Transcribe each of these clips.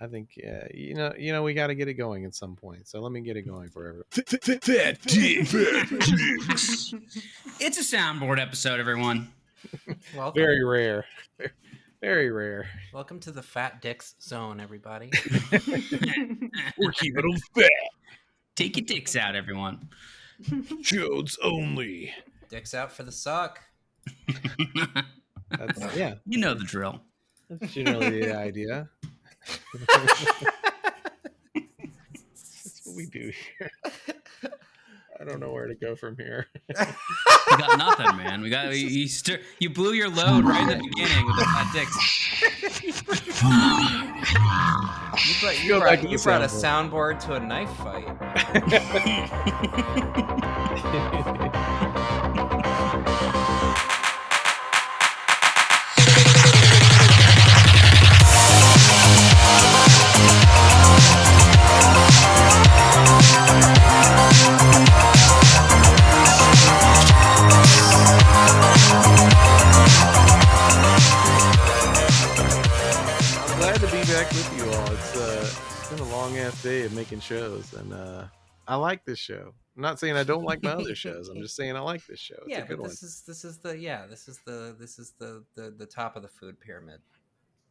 I think we got to get it going at some point. So let me get it going for everyone. Fat dicks. It's a soundboard episode, everyone. Welcome. Very rare. Very rare. Welcome to the Fat Dicks Zone, everybody. We're keeping them fat. Take your dicks out, everyone. Chodes only. Dicks out for the Succ. Yeah. You know the drill. That's generally the idea. That's what we do here. I don't know where to go from here. We got nothing, man. You blew your load right in the beginning with the fat dicks. You brought a soundboard to a knife fight. With you all. It's been a long ass day of making shows, and I like this show. I'm not saying I don't like my other shows. I'm just saying I like this show. It's a good one. This is the top of the food pyramid.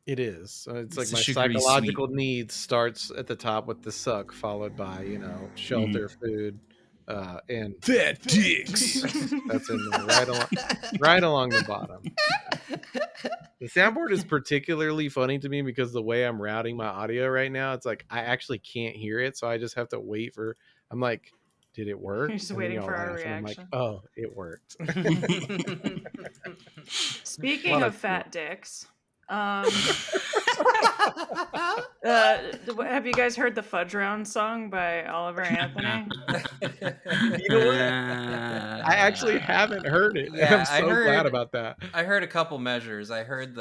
It is. So it's like my psychological needs starts at the top with the Succ, followed by shelter, food, and fat dicks. That's in there, right along the bottom. The soundboard is particularly funny to me because the way I'm routing my audio right now, it's like I actually can't hear it, so I just have to wait for. I'm like, did it work? You're just waiting for our reaction. I'm like, oh, it worked. Speaking of fat dicks, have you guys heard the Fudge Round song by Oliver Anthony? You know what? I actually haven't heard it. Yeah, I'm so glad about that. I heard a couple measures. I heard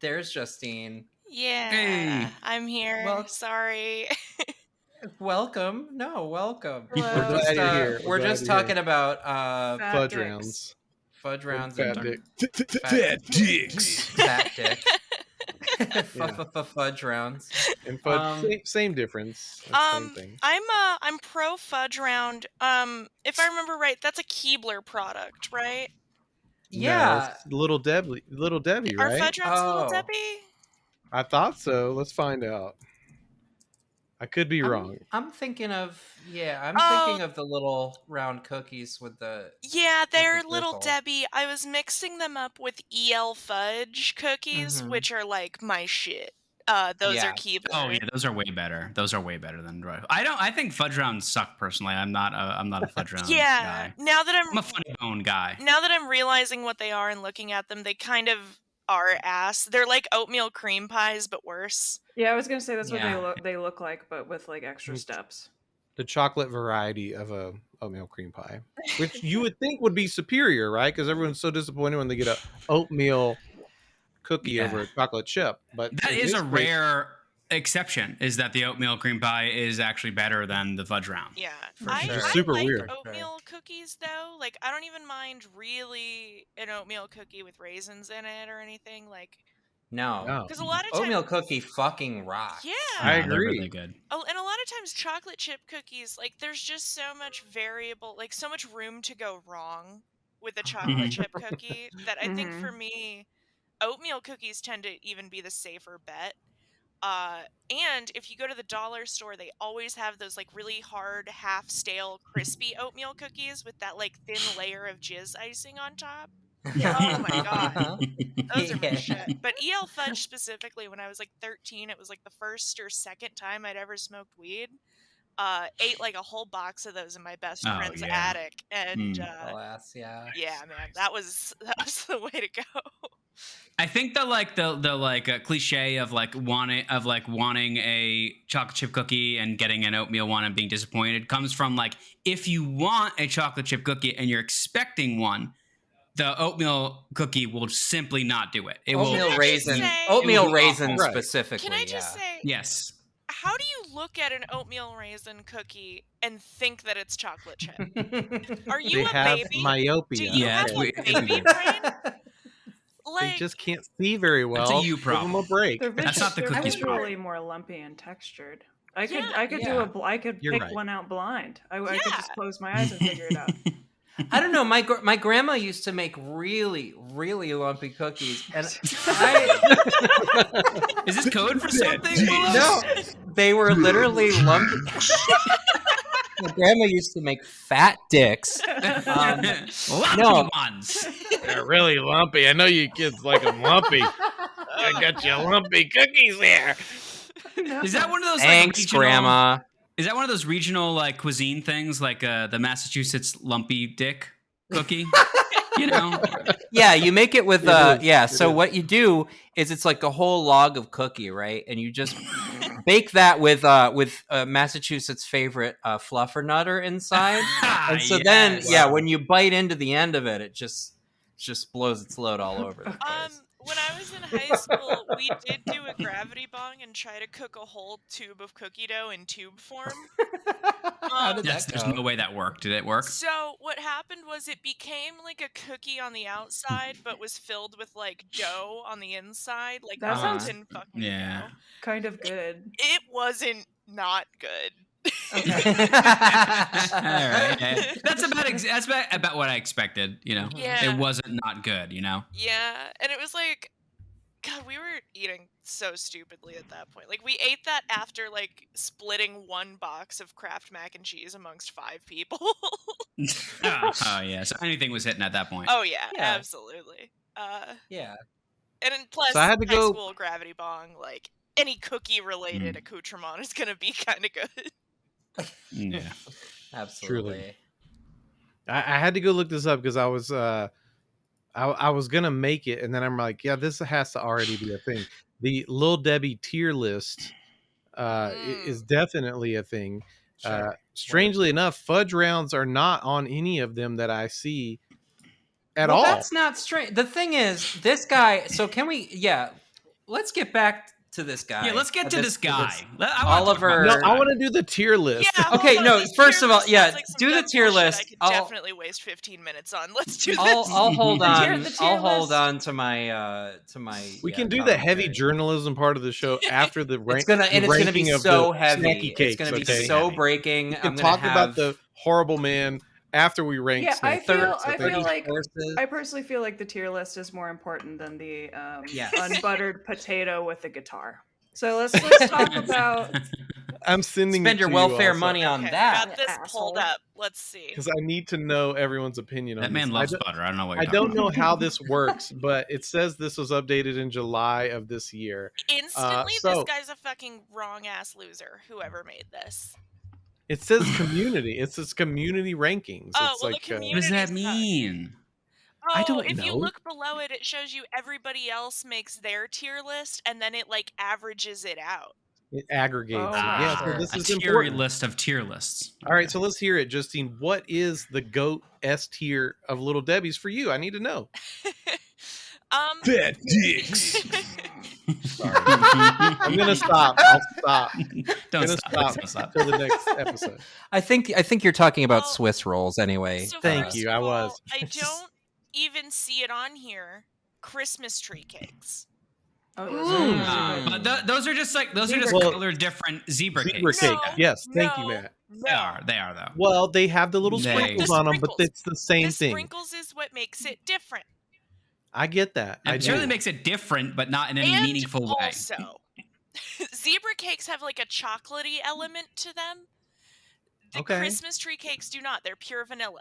there's Justine. Yeah, hey. I'm here. Well, sorry. Welcome. No, welcome. We're just talking about Fudge Rounds. Fudge Rounds and fat dicks. Fat dick. Fudge Rounds. And fudge, same difference. Same thing. I'm pro Fudge Round. If I remember right, that's a Keebler product, right? Yeah. No, Little Debbie, right? Are Fudge Rounds Little Debbie? I thought so. Let's find out. I could be wrong. I'm thinking of thinking of the little round cookies with the. Yeah, they're Little Debbie. I was mixing them up with EL Fudge cookies, which are like my shit. Those are Keebler. Oh yeah, those are way better. Those are way better than Roy. I think Fudge Rounds suck personally. I'm not a Fudge Round guy. Now that I'm a Funny Bone guy. Now that I'm realizing what they are and looking at them, they kind of are ass. They're like oatmeal cream pies, but worse. Yeah, I was gonna say that's what they look like, but with like extra steps. The chocolate variety of a oatmeal cream pie, which you would think would be superior, right? Because everyone's so disappointed when they get a oatmeal cookie over a chocolate chip. But that is a rare exception. Is that the oatmeal cream pie is actually better than the Fudge Round? Yeah, I super like weird. Oatmeal cookies though. Like I don't even mind really an oatmeal cookie with raisins in it or anything. Like no, because a lot of times oatmeal cookie fucking rocks. Yeah, I agree. They're really good. Oh, and a lot of times chocolate chip cookies, like there's just so much variable, like so much room to go wrong with a chocolate chip cookie that I think for me, oatmeal cookies tend to even be the safer bet. And if you go to the dollar store, they always have those like really hard, half stale, crispy oatmeal cookies with that like thin layer of jizz icing on top. Oh my god, those are my shit. But EL Fudge specifically, when I was like 13, it was like the first or second time I'd ever smoked weed. Ate like a whole box of those in my best friend's attic, and alas, yeah, man, that was the way to go. I think the cliche of wanting a chocolate chip cookie and getting an oatmeal one and being disappointed comes from like if you want a chocolate chip cookie and you're expecting one, the oatmeal cookie will simply not do it. Oatmeal raisin specifically. Can I just say yes? How do you look at an oatmeal raisin cookie and think that it's chocolate chip? Are you a baby? Myopia. Do you have a baby brain? they just can't see very well. That's a you Give them a problem. break. That's not the they're cookies visually more lumpy and textured. I could Yeah. I could You're pick right. one out blind. I could Yeah. just close my eyes and figure it out. I don't know. My grandma used to make really, really lumpy cookies, and Is this code for something? no, they were literally lumpy. My grandma used to make fat dicks. Lumpy ones. They're really lumpy. I know you kids like them lumpy. I got you lumpy cookies there. Is that one of those? Thanks, regional, Grandma. Is that one of those regional cuisine things, like the Massachusetts lumpy dick cookie? You know? Yeah, you make it with It is. So what you do is it's like a whole log of cookie, right? And you just bake that with Massachusetts' favorite fluffernutter inside. And so then, when you bite into the end of it, it just blows its load all over the place. When I was in high school, we did do a gravity bong and try to cook a whole tube of cookie dough in tube form. How did that There's go? no way that worked. Did it work? So what happened was it became like a cookie on the outside, but was filled with like dough on the inside, like That sounds- molten fucking Yeah. dough. Kind of good. It wasn't not good. Okay. All right. Yeah. That's about what I expected. You know, Yeah. it wasn't not good. You know. Yeah, and it was like, God, we were eating so stupidly at that point. Like, we ate that after, like, splitting one box of Kraft mac and cheese amongst 5 people. Oh yeah. So anything was hitting at that point. Oh, yeah, Yeah. absolutely. Yeah. And then plus, So I had to high go- school gravity bong, like, any cookie-related accoutrement is gonna be kind of good. Yeah. Absolutely. I had to go look this up because I was I was gonna make it, and then I'm like, yeah, this has to already be a thing. The Lil Debbie tier list is definitely a thing. Sure. Strangely enough, fudge rounds are not on any of them that I see at Well, all. That's not strange. The thing is, this guy. So can we? Yeah. Let's get back to this guy. Yeah. Let's get to this guy. Oliver. No, I want to do the tier list. Yeah, Okay, hold on, no, this first tier of all, list yeah, sounds like some do the dumb tier bullshit list. I could I'll- definitely waste 15 minutes on. Let's do this. I'll hold on. The tier I'll hold list. on to my We can do the heavy commentary. journalism part of the show after the rank. It's gonna the and it's gonna ranking be of so the heavy. snacky cakes, It's gonna be okay? so breaking. We I'm can gonna talk have about the horrible man after we rank. Yeah, I snacky feel- cakes, I okay? feel like- versus- I personally feel like the tier list is more important than the Yes. unbuttered potato with a guitar. So let's talk about. I'm sending spend it your to welfare you also, money on Okay, that. got this pulled Asshole. up. Let's see. because I need to know everyone's opinion on That man this. loves butter. I don't know what I you're don't talking know how this works, but it says this was updated in July of this year. Instantly, so- this guy's a fucking wrong ass loser. Whoever made this. It says community. It says community rankings. Oh, It's well, the like about. What does that community's not- mean? Oh, I don't if know. you look below it, it shows you everybody else makes their tier list, and then it like averages it out. it aggregates. Oh, it. Yeah, so sure. this A is tier important. list of tier lists. All right, so let's hear it, Justine. What is the GOAT S tier of Little Debbie's for you? I need to know. Fat dicks. Sorry. I'm gonna stop. I'll stop. Don't Gonna stop. Don't stop. Till the next episode. I think you're talking about Well, Swiss rolls anyway. So Thank first you, of I all, was. I don't even see it on here. Christmas tree cakes. Oh, Mm. But those are just Well, color different zebra Zebra cakes. cake. No, Yes, thank you, no, Matt. They are though. Well, they have the little They- sprinkles The on them, but sprinkles. it's the same The thing. sprinkles is what makes it different. I get that. I It do. certainly makes it different, but not in any And meaningful way. also, zebra cakes have like a chocolatey element to them. The Okay. Christmas tree cakes do not. They're pure vanilla.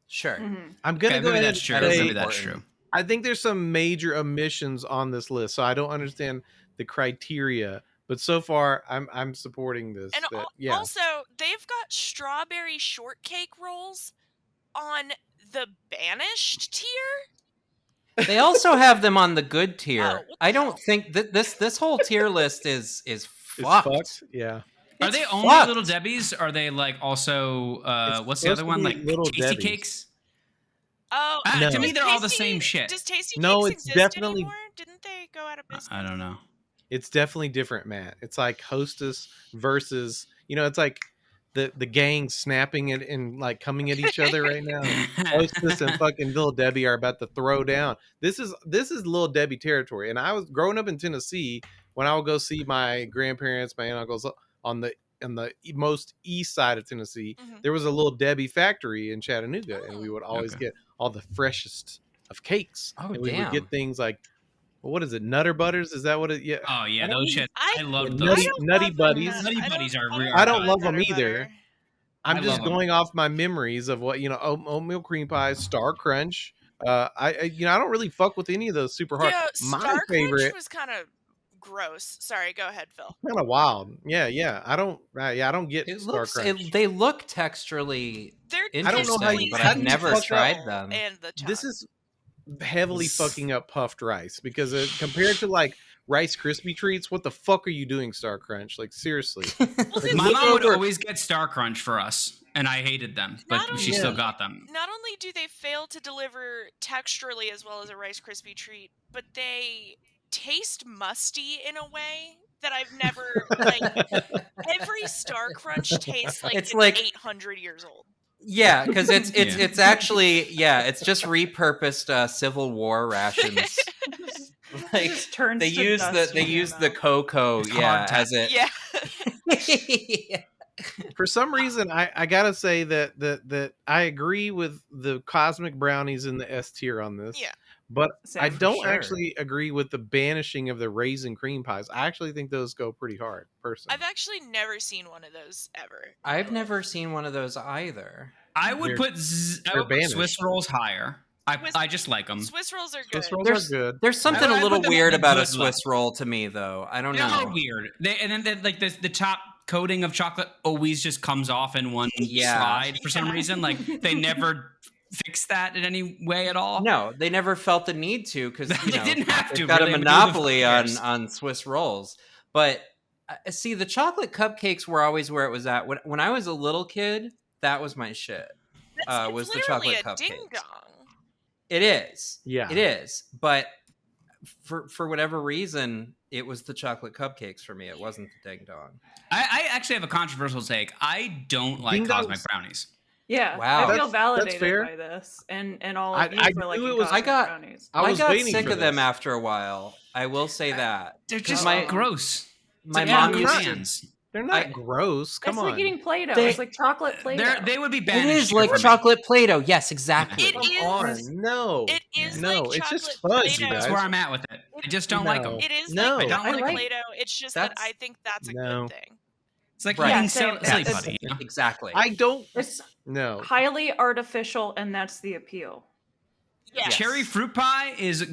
Sure. Mhm. I'm gonna Okay, go maybe ahead that's and true. That is say Maybe that's important. true. I think there's some major omissions on this list, so I don't understand the criteria. But so far, I'm supporting this. And that, yeah, also, they've got strawberry shortcake rolls on the banished tier. They also have them on the good tier. Oh, what the I don't hell? think that this whole tier list is it's fucked. fucked. Yeah, Are It's they only fucked. Little Debbie's? Are they like also It's what's the other supposed to one? be Like Little Tasty Debbie's. Cakes? Oh, No. To me, does they're all the Tasty- same shit. Does Tasty No, Cakes it's exist definitely- anymore? Didn't they go out of business? I don't know. it's definitely different, Matt. It's like Hostess versus, it's like the gang snapping it and like coming at each other right now. Hostess and fucking Little Debbie are about to throw down. This is Little Debbie territory. And I was growing up in Tennessee when I would go see my grandparents, my aunt, uncles on the most east side of Tennessee. There was a Little Debbie factory in Chattanooga, and we would always get all the freshest of cakes. Oh, and we damn. would get things like, what is it, Nutter Butters? Is that what it? Yeah. Oh yeah, those shit. I love Nutty, those. Nutty Buddies. Nutty Buddies are real. I don't love them either. I'm I just love 'em. going off my memories of what oatmeal cream pies, Star Crunch. I don't really fuck with any of those super hard. Yeah, My Star favorite Crunch was kind of gross. Sorry, go ahead, Phil. kind of wild. Yeah. I don't get It Star looks. Crunch. They look texturally They're I don't know how interesting, you- but how I've do you never fuck tried up- them. And the This tongue. is heavily fucking up puffed rice because compared to like Rice Krispie treats, what the fuck are you doing, Star Crunch? Like seriously. Like, My look mom would over- always get Star Crunch for us, and I hated them, but Not she only- still got them. Not only do they fail to deliver texturally as well as a Rice Krispie treat, but they taste musty in a way that I've never like. Every Star Crunch tastes like It's it's like- 800 years old. Yeah, because it's Yeah. it's actually it's just repurposed Civil War rations. Like Just turns they to use dust the in your mouth. cocoa, It's yeah, hard as it. Yeah. For some reason, I gotta say that I agree with the cosmic brownies in the S tier on this. Yeah. But Same I for don't sure. actually agree with the banishing of the raisin cream pies. I actually think those go pretty hard, personally. I've actually never seen one of those ever. I've never seen one of those either. I would They're- put they're banished. Swiss rolls higher. Swiss- I just like them. Swiss rolls are good. Swiss rolls There's- are good. There's something I a little put them weird on the about a good Swiss roll to me, though. I don't They're know. all weird. And then like the top coating of chocolate always just comes off in one Yeah. slide for some reason. Like they never fix that in any way at all. No, they never felt the need to because They didn't have to, they've got really, a but who the monopoly fuck on cares? Swiss rolls. But see, the chocolate cupcakes were always where it was at. When I was a little kid, that was my shit. It's Was the literally chocolate a cupcakes. ding dong. It is. Yeah. It is. But for whatever reason, it was the chocolate cupcakes for me. It wasn't the ding dong. I actually have a controversial take. I don't like Ding dongs. cosmic brownies. Yeah, Wow. I feel That's validated fair. by this, and all I- of you I for knew liking it was- cosmic brownies. I I was got waiting sick for of them this. after a while. I will say that. They're 'Cause just my- gross. My Yeah, mom me used too. to. hands. They're not I- gross. Come It's on. like eating Play-Doh. They- It's like chocolate Play-Doh. They would be It banished. is like for me. chocolate Play-Doh. Yes, exactly. It Come is- on. No. It is No, like it's just chocolate fudge, you Play-Doh. That's guys. where I'm at with it. I just don't like them. No. It is No. like I don't chocolate like 'em. Play-Doh. It's just that That's- I think that's a No. good thing. It's like Right. eating Yeah, same. silly It's- putty. You know? Exactly. I don't. It's No. highly artificial, and that's the appeal. Yes. Cherry fruit pie is a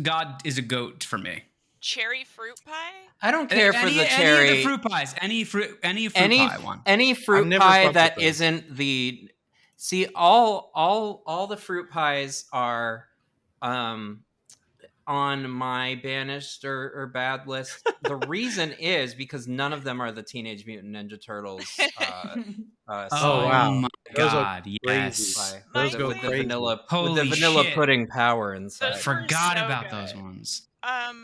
goat for me. Cherry fruit pie? I don't care for the Any cherry. of the fruit pies. Any fruit any pie one. any I've fruit never pie fucked that with them. isn't the see all the fruit pies are on my banished or bad list. The reason is because none of them are the Teenage Mutant Ninja Turtles. Oh, wow. my Those are god, crazy. yes. pie. Those My go with the crazy. vanilla Holy with the vanilla shit. pudding power inside. Those Forgot so about good. those ones.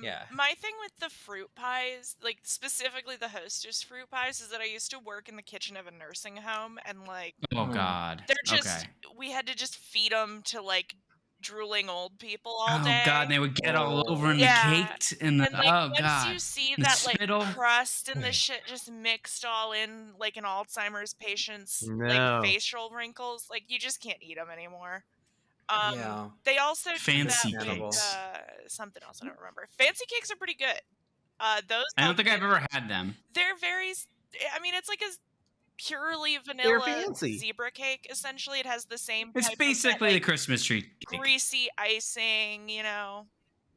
Yeah. My thing with the fruit pies, like specifically the Hostess fruit pies, is that I used to work in the kitchen of a nursing home, and like Oh Mm. god. they're just okay. we had to just feed them to like drooling old people all Oh day. god, they would get all over in Yeah. the cake and the And like oh once god. you see The that like spittle. crust and the shit just mixed all in like an Alzheimer's patient's No. like facial wrinkles, like you just can't eat them anymore. Yeah. They also do Fancy that with, cakes. something else I don't remember. Fancy cakes are pretty good. Those I don't have think I've been- ever had them. They're very. I mean, it's like a purely They're vanilla fancy. zebra cake. Essentially, it has the same. It's type of that, basically the like, Christmas tree cake. greasy icing. You know,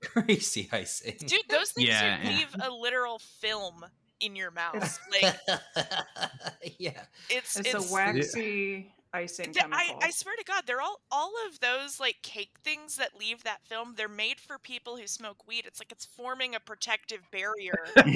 Crazy icing. dude, those things Yeah, yeah. leave a literal film in your mouth. It's- Like Yeah. it's It's a waxy icing chemical. I swear to God, they're all of those like cake things that leave that film. They're made for people who smoke weed. It's like it's forming a protective barrier in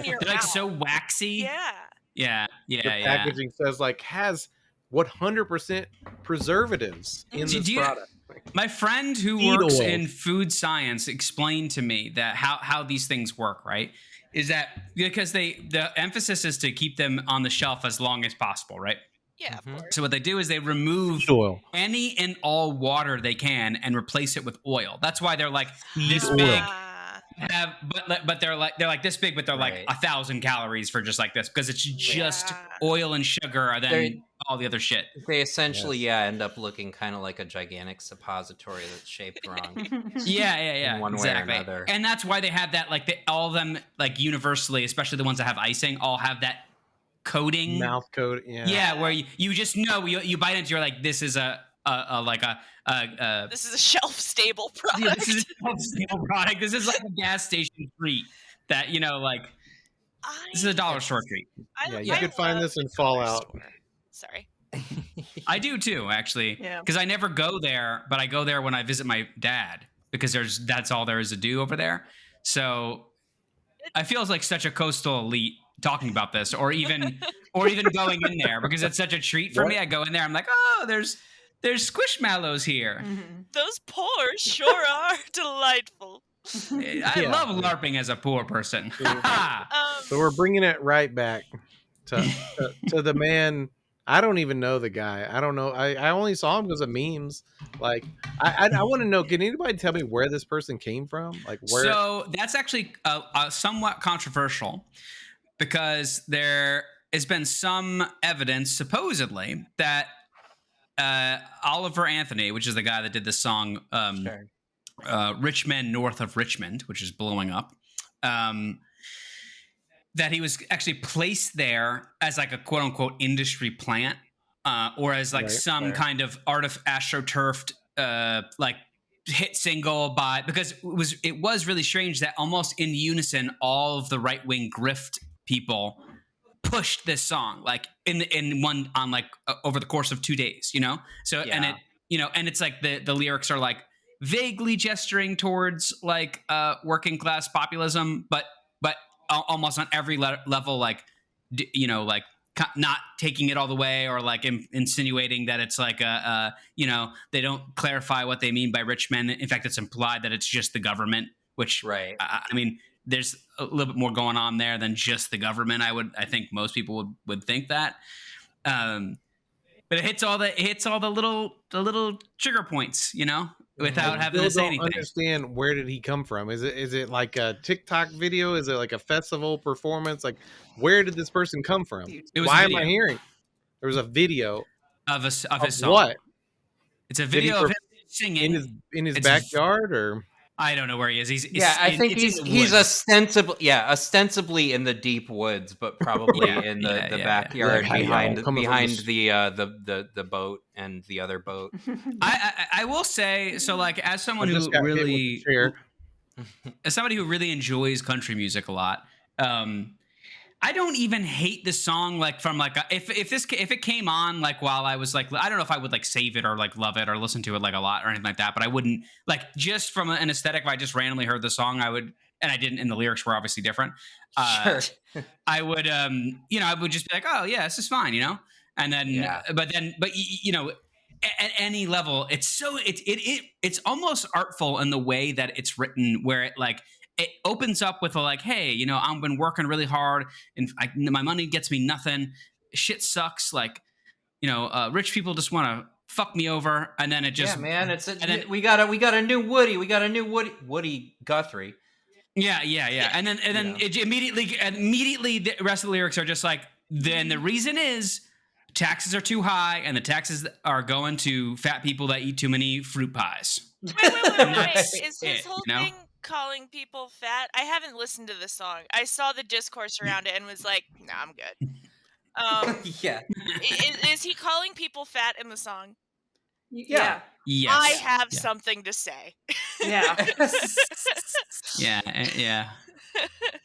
your They're like mouth. so waxy. Yeah. Yeah, The yeah, yeah. packaging says like has 100% preservatives in Do this you- product. My friend who Seed works oil. in food science explained to me that how these things work, right? is that because the emphasis is to keep them on the shelf as long as possible, right? Yeah, of course. So what they do is they remove oil. any and all water they can and replace it with oil. That's why they're like this oil. big. But they're like this big, but they're like Right. 1,000 calories for just like this because it's just oil and sugar, and then all the other shit. They essentially, end up looking kind of like a gigantic suppository that's shaped wrong. Yeah. In one exactly. way or another. And that's why they have that, like all of them, like universally, especially the ones that have icing, all have that coating. Mouth coat. Yeah, where you just know you bite into, you're like, this is this is a shelf stable product. Yeah, this is a shelf stable product. This is like a gas station treat that this is a dollar store treat. You could find this in Fallout. Sorry. I do too, actually, because I never go there, but I go there when I visit my dad because that's all there is to do over there. So I feel like such a coastal elite talking about this, or even going in there because it's such a treat for me. I go in there, I'm like, oh, there's squishmallows here. Those pores sure are delightful. I love LARPing as a poor person. So we're bringing it right back to the man. I don't even know the guy. I don't know. I only saw him because of memes. Like, I want to know. Can anybody tell me where this person came from? Like, where? So that's actually somewhat controversial because there has been some evidence, supposedly, that Oliver Anthony, which is the guy that did the song Rich Men North of Richmond, which is blowing up, that he was actually placed there as like a quote unquote industry plant, or as like some kind of astroturfed like hit single because it was really strange that almost in unison all of the right wing grift people pushed this song like in one on like over the course of 2 days, so and it and it's like the lyrics are like vaguely gesturing towards like working class populism, but almost on every level, like like not taking it all the way, or like insinuating that it's like they don't clarify what they mean by rich men. In fact, it's implied that it's just the government, which I mean, there's a little bit more going on there than just the government. I think most people would think that. But it hits all the little trigger points, without having to say anything. I don't understand, where did he come from? Is it like a TikTok video? Is it like a festival performance? Like, where did this person come from? Why am I hearing? There was a video of his song. What? It's a video of him singing in his backyard, or I don't know where he is. I think he's ostensibly in the deep woods, but probably in the backyard behind the boat and the other boat. I will say, so like as somebody who really enjoys country music a lot, I don't even hate the song like from like if it came on like while I was like, I don't know if I would like save it or like love it or listen to it like a lot or anything like that, but I wouldn't like, just from an aesthetic, if I just randomly heard the song, I would, and I didn't, and the lyrics were obviously different. I would I would just be like, oh yeah, this is fine, and then but at any level, it's almost artful in the way that it's written, where it opens up with a like, hey, I've been working really hard and my money gets me nothing. Shit sucks. Like, rich people just want to fuck me over. And then it just, we got a new Woody. We got a new Woody Guthrie. Yeah. And then it immediately the rest of the lyrics are just like, then the reason is taxes are too high and the taxes are going to fat people that eat too many fruit pies. Wait. Is his whole thing calling people fat? I haven't listened to the song. I saw the discourse around it and was like, nah, I'm good. Is he calling people fat in the song? Yeah. Yes. I have something to say. Yeah. Yeah.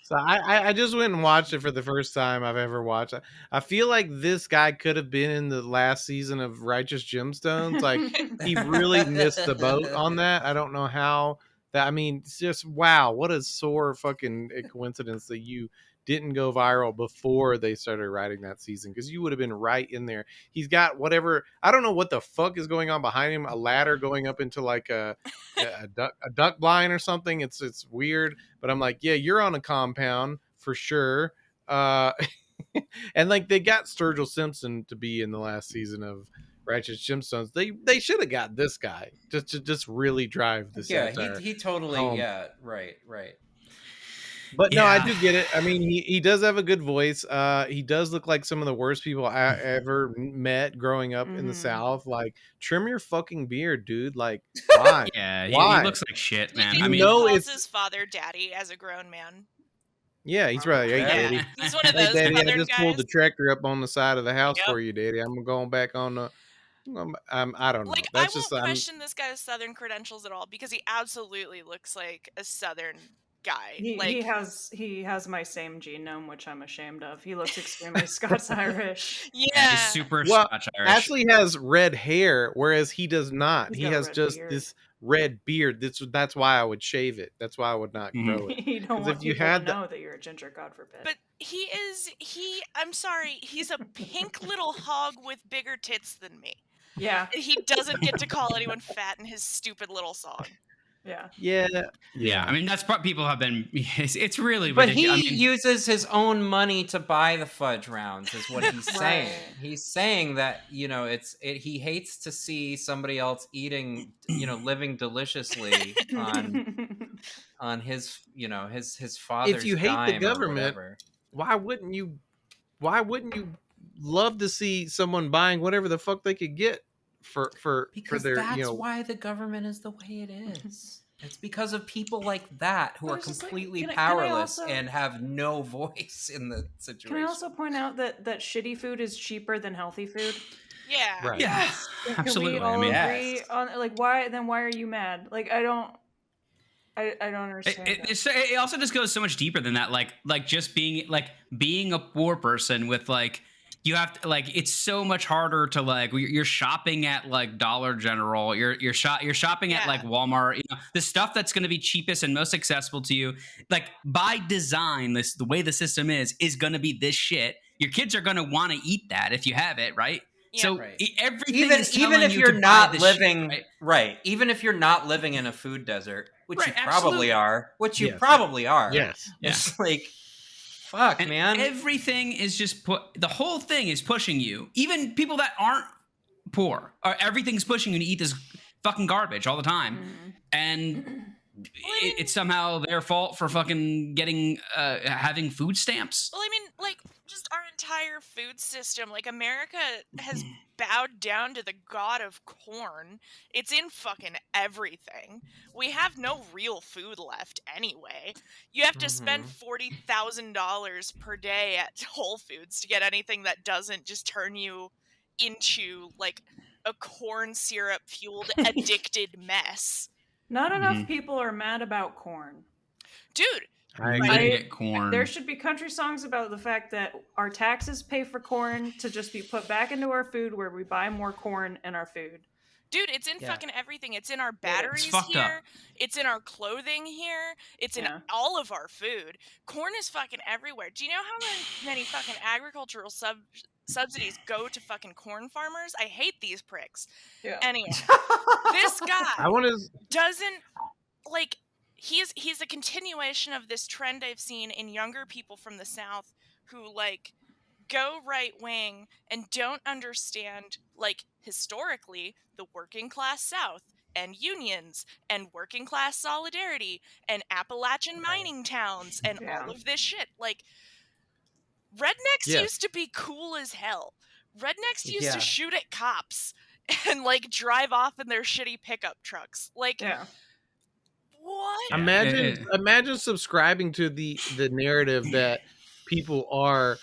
So I just went and watched it for the first time I've ever watched it. I feel like this guy could have been in the last season of Righteous Gemstones. Like, he really missed the boat on that. I don't know how. I mean, it's just, wow, what a sore fucking coincidence that you didn't go viral before they started writing that season, because you would have been right in there. He's got whatever, I don't know what the fuck is going on behind him, a ladder going up into like a duck blind or something. It's weird, but I'm like, yeah, you're on a compound for sure. Uh, and like they got Sturgill Simpson to be in the last season of Righteous Gemstones. They should have got this guy just to just really drive the satire he totally home. right. But no, I do get it. I mean, he does have a good voice. He does look like some of the worst people I ever met growing up in the South. Like, trim your fucking beard, dude. Like, why? Yeah, why? He looks like shit, man. I mean, he calls his father daddy as a grown man. Yeah, he's right. Hey, Daddy. He's one of Hey, those Daddy, I Southern just guys. pulled the tractor up on the side of the house for you, Daddy. I'm going back on the. I don't know. Like, That's I just won't question this guy's Southern credentials at all because he absolutely looks like a Southern guy. He has my same genome, which I'm ashamed of. He looks extremely Scots-Irish. Yeah, he's super Scotch-Irish. Ashley has red hair, whereas he does not. He has just beard. this red beard. That's why I would shave it. That's why I would not grow it. You don't want people to know that you're a ginger, God forbid. But I'm sorry, he's a pink little hog with bigger tits than me. Yeah. He doesn't get to call anyone fat in his stupid little song. Yeah. I mean, that's what people have been. It's really but ridiculous. He uses his own money to buy the fudge rounds, is what he's saying. He's saying that he hates to see somebody else eating, living deliciously on his his father's. If you hate the government, or why wouldn't you love to see someone buying whatever the fuck they could get for their that's why the government is the way it is. It's because of people like that who are completely powerless and have no voice in the situation. Can I also point out that shitty food is cheaper than healthy food? Yeah. Right. Yeah, absolutely. Can we all agree on why? Then why are you mad? Like, I don't understand. It also just goes so much deeper than that. Like just being a poor person with you have to it's so much harder to you're shopping at Dollar General, you're shopping at Walmart, the stuff that's going to be cheapest and most accessible to you. By design, the way the system is going to be this shit. Your kids are going to want to eat that if you have it, right? Yeah. So everything even if you're not living shit, even if you're not living in a food desert, which you probably are, Yes. It's fuck, and man. Everything is just the whole thing is pushing you. Even people that aren't poor, everything's pushing you to eat this fucking garbage all the time. And it's somehow their fault for fucking getting having food stamps. Well, I mean, just our entire food system. America has bowed down to the god of corn. It's in fucking everything. We have no real food left anyway. You have to spend $40,000 per day at Whole Foods to get anything that doesn't just turn you into a corn syrup fueled addicted mess. Not enough people are mad about corn. Dude, I get corn. There should be country songs about the fact that our taxes pay for corn to just be put back into our food, where we buy more corn in our food. Dude, it's in fucking everything. It's in our batteries here. It's in our clothing here. It's in all of our food. Corn is fucking everywhere. Do you know how many fucking agricultural subsidies go to fucking corn farmers? I hate these pricks. Yeah. Anyway, this guy doesn't he's a continuation of this trend I've seen in younger people from the South who go right wing and don't understand historically the working class South and unions and working class solidarity and Appalachian mining towns and all of this shit. Rednecks used to be cool as hell. Rednecks used to shoot at cops and drive off in their shitty pickup trucks. What? Imagine subscribing to the narrative that people are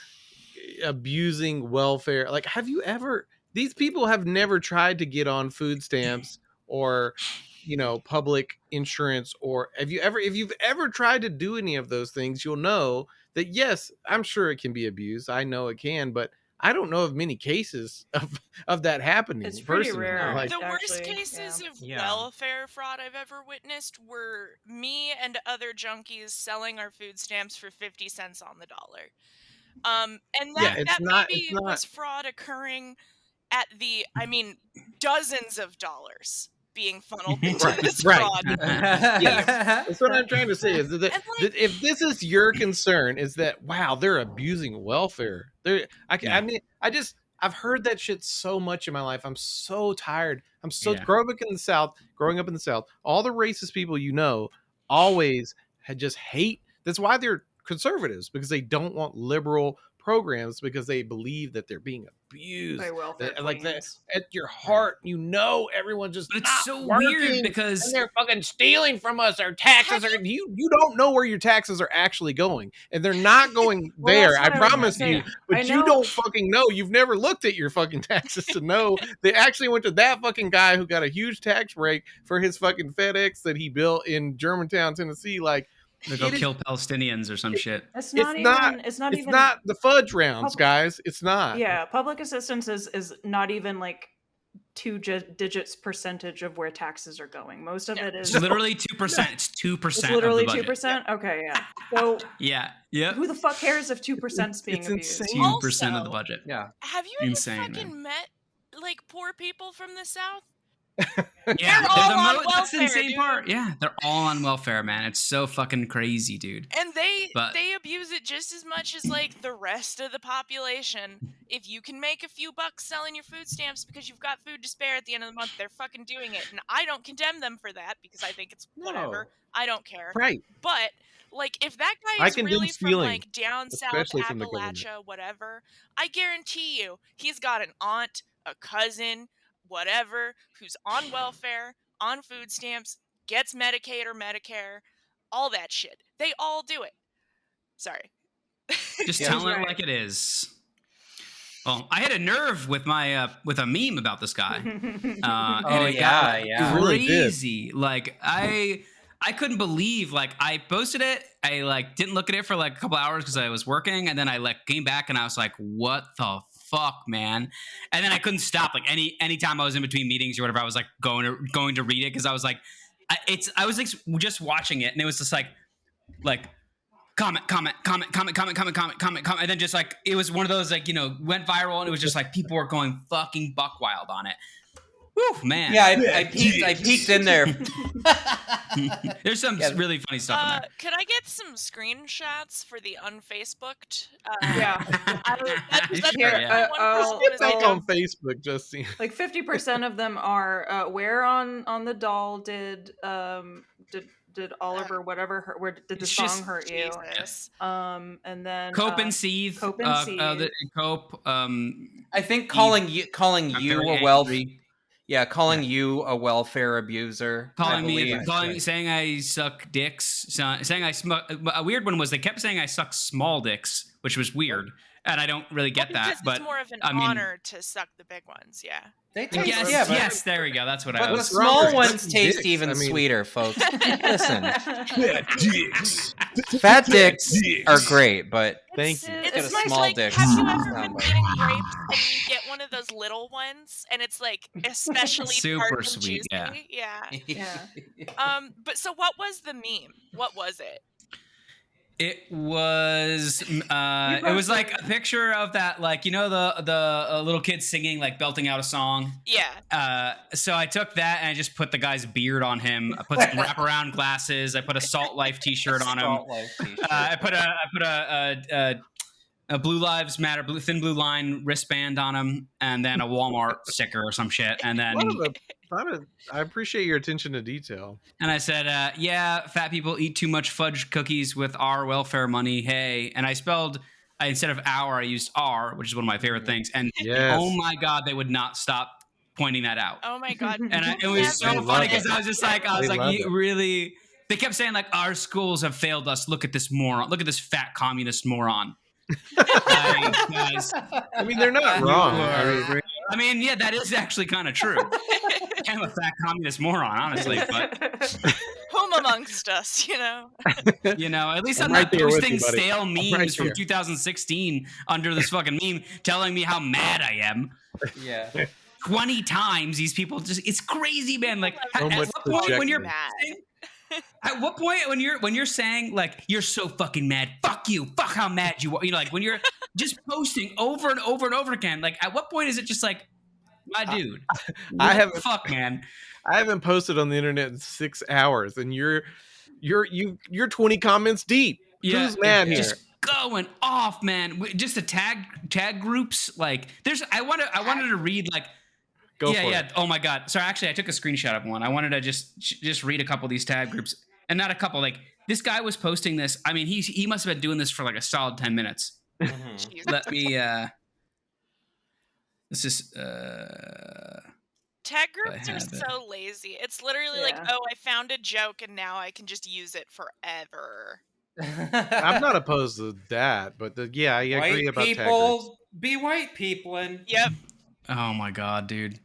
abusing welfare. These people have never tried to get on food stamps or public insurance, or if you've ever tried to do any of those things, you'll know that yes, I'm sure it can be abused. I know it can, but I don't know of many cases of that happening. It's pretty rare. The worst cases of welfare fraud I've ever witnessed were me and other junkies selling our food stamps for 50 cents on the dollar. And that was fraud occurring at dozens of dollars. being funneled into this fraud. That's what I'm trying to say. Is that And, like- if this is your concern, is that wow, they're abusing welfare. I've heard that shit so much in my life. I'm so tired. I'm so growing up in the South. All the racist people always had just hate. That's why they're conservatives, because they don't want liberal programs, because they believe that they're being abused by welfare like that queens. at your heart. Everyone just But it's so weird because and they're fucking stealing from us. Our taxes are you don't know where your taxes are actually going, and they're not going Well, there. that's I what I was promise gonna you. say. But I you know- don't fucking know. You've never looked at your fucking taxes to know they actually went to that fucking guy who got a huge tax break for his fucking FedEx that he built in Germantown, Tennessee. Like, they go kill Palestinians or some shit. It's not even the fudge rounds, guys. It's not. Yeah, public assistance is not even like 2 digits percentage of where taxes are going. Most of it is It's literally 2%. It's 2%. It's literally of the budget. 2%. Okay, yeah. So yeah. who the fuck cares if 2% is being It's abused? insane. 2% of the budget. Yeah. Have you ever Insane, fucking met like poor people from the South? Yeah, They're all on that's the welfare, insane dude. part. Yeah, they're all on welfare, man. It's so fucking crazy, dude. And they But- abuse it just as much as like the rest of the population. If you can make a few bucks selling your food stamps because you've got food to spare at the end of the month, they're fucking doing it. And I don't condemn them for that, because I think it's whatever. I don't care. Right. But like, if that guy I is condemn really from stealing, like down south, especially from the government. Appalachia, whatever, I guarantee you he's got an aunt, a cousin, whatever, who's on welfare, on food stamps, gets Medicaid or Medicare, all that shit. They all do it. Sorry. Just Yeah. telling it like it is. Well, I had a nerve with my with a meme about this guy. And it got yeah. You really did. crazy. Like I couldn't believe, like, I posted it. I like didn't look at it for like a couple hours because I was working, and then I like came back and I was like, what the fuck, man? And then I couldn't stop. Like anytime I was in between meetings or whatever, I was like going to read it, because I was like, I was like just watching it, and it was just like comment, and then just like it was one of those, like, went viral, and it was just like people were going fucking buck wild on it. Woo, man. Yeah, I peeked in there. There's some really funny stuff in there. Could I get some screenshots for the unfacebooked? Yeah. That's Sure, yeah. Get back on Facebook, Justine. Like 50% of them are where on the doll did Oliver where did the It's song just hurt you? Jesus. And then Cope and Seethe. Cope and Seethe. Cope. I think calling you very a angry. calling you a welfare abuser. Saying I suck dicks. Saying a weird one was they kept saying I suck small dicks, which was weird, and I don't really get that. Because But it's more of an I mean, honor to suck the big ones. Yeah. They taste, yes, there we go. That's what I but the was. small wrong with ones sucking taste dicks? even I mean- sweeter, folks. Listen, Fat dicks. fat dicks are great, but Thank you. Get a It's nice, small like, dick. have you ever been Sound eating grapes and you get one of those little ones, and it's like especially Super tart and sweet, juicy? yeah. Yeah. But so what was the meme? What was it? It was like a picture of that, like, the little kid singing, like belting out a song. Yeah. So I took that and I just put the guy's beard on him. I put some wraparound glasses. I put a Salt Life T-shirt on him. Salt Life t-shirt. I put a Blue Lives Matter Thin Blue Line wristband on him, and then a Walmart sticker or some shit, and then I appreciate your attention to detail. and I said, "Yeah, fat people eat too much fudge cookies with our welfare money. Hey," and I spelled. Instead of our, I used R, which is one of my favorite things. And Yes. oh my god, they would not stop pointing that out. Oh my god. And it was so They funny love because it. I was just like, They love you it. really. They kept saying like, our schools have failed us. Look at this moron. Look at this fat communist moron. Guys, I mean, they're not wrong. I mean, yeah, that is actually kind of true. I'm a fat communist moron, honestly, but Home amongst us, at least I'm right not there with posting you, buddy. stale memes right from there. 2016 under this fucking meme telling me how mad I am. Yeah. 20 times these people it's crazy, man. Like So at much what point when you're projection. Mad. at what point when you're saying like you're so fucking mad, fuck you, fuck how mad you are, like when you're just posting over and over and over again, like at what point is it just like My dude. I What the fuck, man. I haven't posted on the internet in 6 hours, and you're 20 comments deep. Yeah, Who's mad here? just going off, man. Just the tag groups. Like, I wanted to read like. Go for it. Oh my god. Sorry, actually, I took a screenshot of one. I wanted to just read a couple of these tag groups, and not a couple. Like, this guy was posting this. I mean, he must have been doing this for like a solid 10 minutes. Let me. This is. Tag groups are so lazy. It's literally like, oh, I found a joke and now I can just use it forever. I'm not opposed to that, but I agree about tag groups. Be white people and Yep. Oh my god, dude.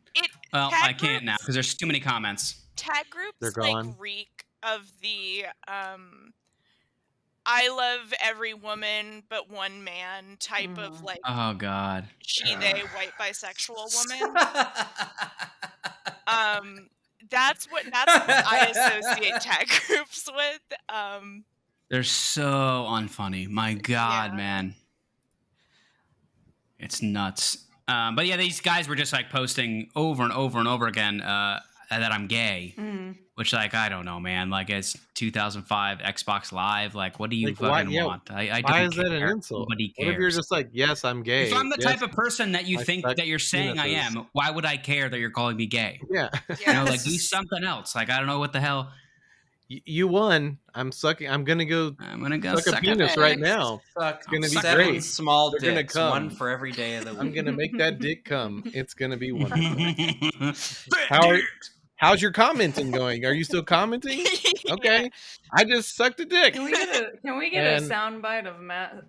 Well, I can't now because there's too many comments. Tag groups They're gone. like reek of the I love every woman but one man type of like Oh god. she they white bisexual woman. That's what I associate tag groups with. They're so unfunny. My god, man. It's nuts. But yeah, these guys were just like posting over and over and over again that I'm gay, which like I don't know, man. Like it's 2005 Xbox Live. Like, what do you fucking want? I don't why is care. that an insult? Nobody cares. What if you're just like, yes, I'm gay? If I'm the type of person that you think that you're saying I am, why would I care that you're calling me gay? Yeah, you know, like do something else. Like I don't know what the hell. You won. I'm gonna go suck a penis right now. It's gonna be 7 great. Small They're dicks, gonna come. one for every day of the week. I'm gonna make that dick come. It's gonna be wonderful. How's your commenting going? Are you still commenting? Okay, I just sucked a dick. Can we get a soundbite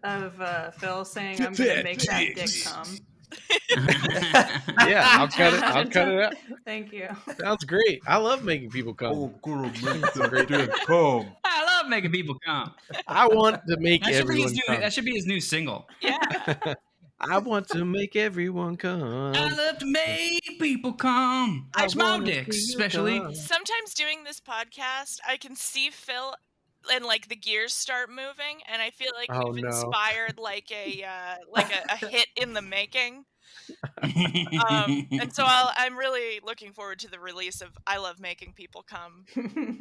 of Phil saying I'm gonna make that dick come? Yeah, I'll cut it out. Thank you. Sounds great. I love making people come. Oh, gonna make some great dick come. I love making people come. I want to make everyone come. That should be his new single. Yeah. I want to make everyone come. I love to make people come. Small dicks, especially. Sometimes doing this podcast, I can see Phil and like the gears start moving, and I feel like we've inspired like a hit in the making. And so I'm really looking forward to the release of "I Love Making People Come."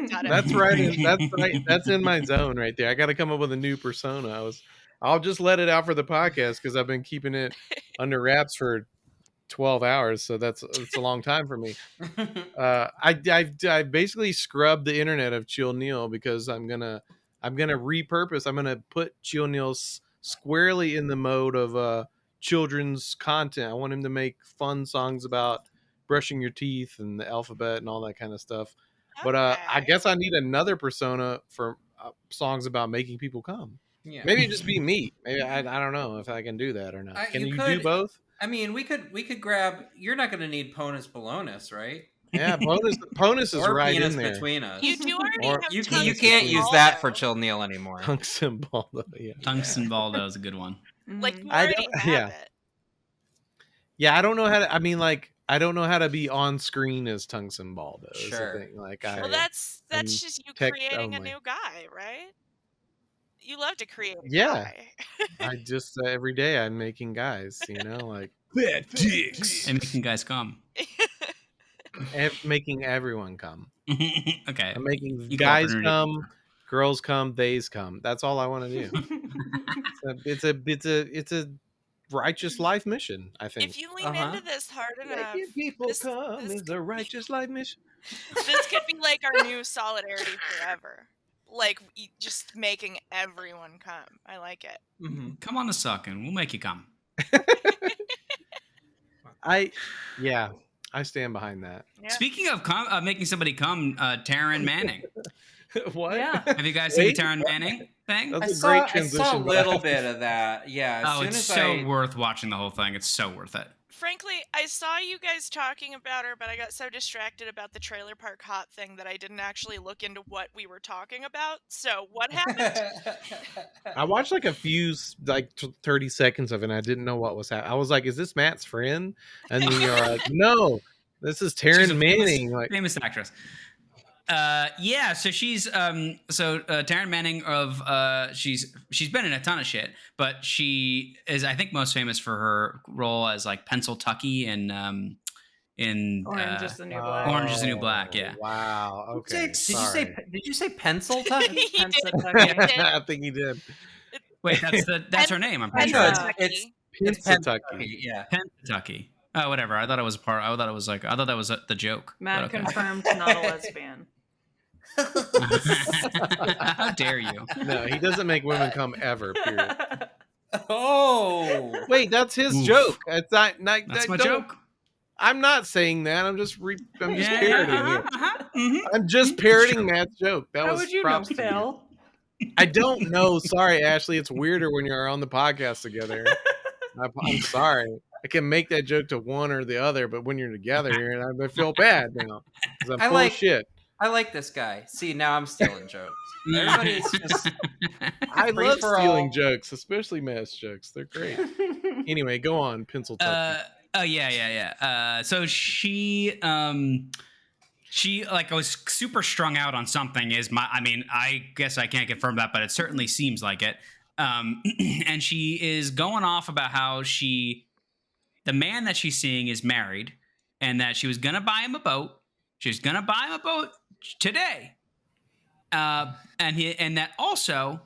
That's right. That's right. That's in my zone right there. I got to come up with a new persona. I'll just let it out for the podcast because I've been keeping it under wraps for 12 hours, so it's a long time for me. I basically scrubbed the internet of Chill Neil because I'm gonna repurpose. I'm gonna put Chill Neil squarely in the mode of children's content. I want him to make fun songs about brushing your teeth and the alphabet and all that kind of stuff. Okay. But I guess I need another persona for songs about making people come. Yeah. Maybe just be me. Maybe I don't know if I can do that or not. Can you do both? I mean, we could grab. You're not going to need Ponus Bolonis, right? Yeah, Ponus is right in there. Between us. You do already have you can't use that for Chill Neil anymore. Tungsten Balldo, yeah. Tungsten Balldo is a good one. Like you already have it. Yeah, I don't know how to. I mean, like I don't know how to be on screen as Tungsten Balldo. Sure. Thing. Like that's just you creating a new guy, right? You love to create a guy. I just every day I'm making guys, like fat dicks and making guys come. Making everyone come. Okay. I'm making guys come, girls come, theys come. That's all I want to do. It's a righteous life mission, I think. If you lean into this hard enough, making people come is a righteous life mission. This could be like our new Solidarity Forever. Like just making everyone come. I like it. Mm-hmm. Come on the Succ and we'll make you come. I stand behind that. Yeah. Speaking of making somebody come, Taryn Manning. What? Yeah. Have you guys seen the Taryn Manning thing? That's a great transition. I saw a little bit of that. Yeah. It's so worth watching the whole thing. It's so worth it. Frankly, I saw you guys talking about her, but I got so distracted about the Trailer Park Hot thing that I didn't actually look into what we were talking about. So what happened? I watched like a few, 30 seconds of it, and I didn't know what was happening. I was like, is this Matt's friend? And then you're like, no, this is Taryn Manning. Famous actress. So she's Taryn Manning of she's been in a ton of shit, but she is I think most famous for her role as like Pencil Tucky in in Orange is the New Black. Orange is the New Black. Yeah. Wow. Okay. Did you say pencil tuck? He did. Pensatucky. I think he did. Wait, that's her name. I'm pretty No, sure. it's Pennsatucky. yeah. Kentucky. Oh, whatever. I thought it was a part. I thought that was the joke. Matt but okay. confirmed not a lesbian. How dare you? No, he doesn't make women come ever. Period. Oh, Wait, that's his Oof. joke. It's not. That's my joke. I'm not saying that. I'm just parroting it. Mhm. I'm just parroting Matt's joke. That How was would you know, props to you. Phil? I don't know. Sorry, Ashley. It's weirder when you're on the podcast together. I'm sorry. I can make that joke to one or the other, but when you're together here, I feel bad now because I'm full of shit. I like this guy. See, now I'm stealing jokes. Everybody's just I free love for stealing all. jokes, especially Matt's jokes. They're great. Anyway, go on, pencil tuck. Oh yeah. So she like was super strung out on something. I guess I can't confirm that, but it certainly seems like it. And she is going off about how the man that she's seeing is married, and that she was gonna buy him a boat. She's gonna buy him a boat today. And that also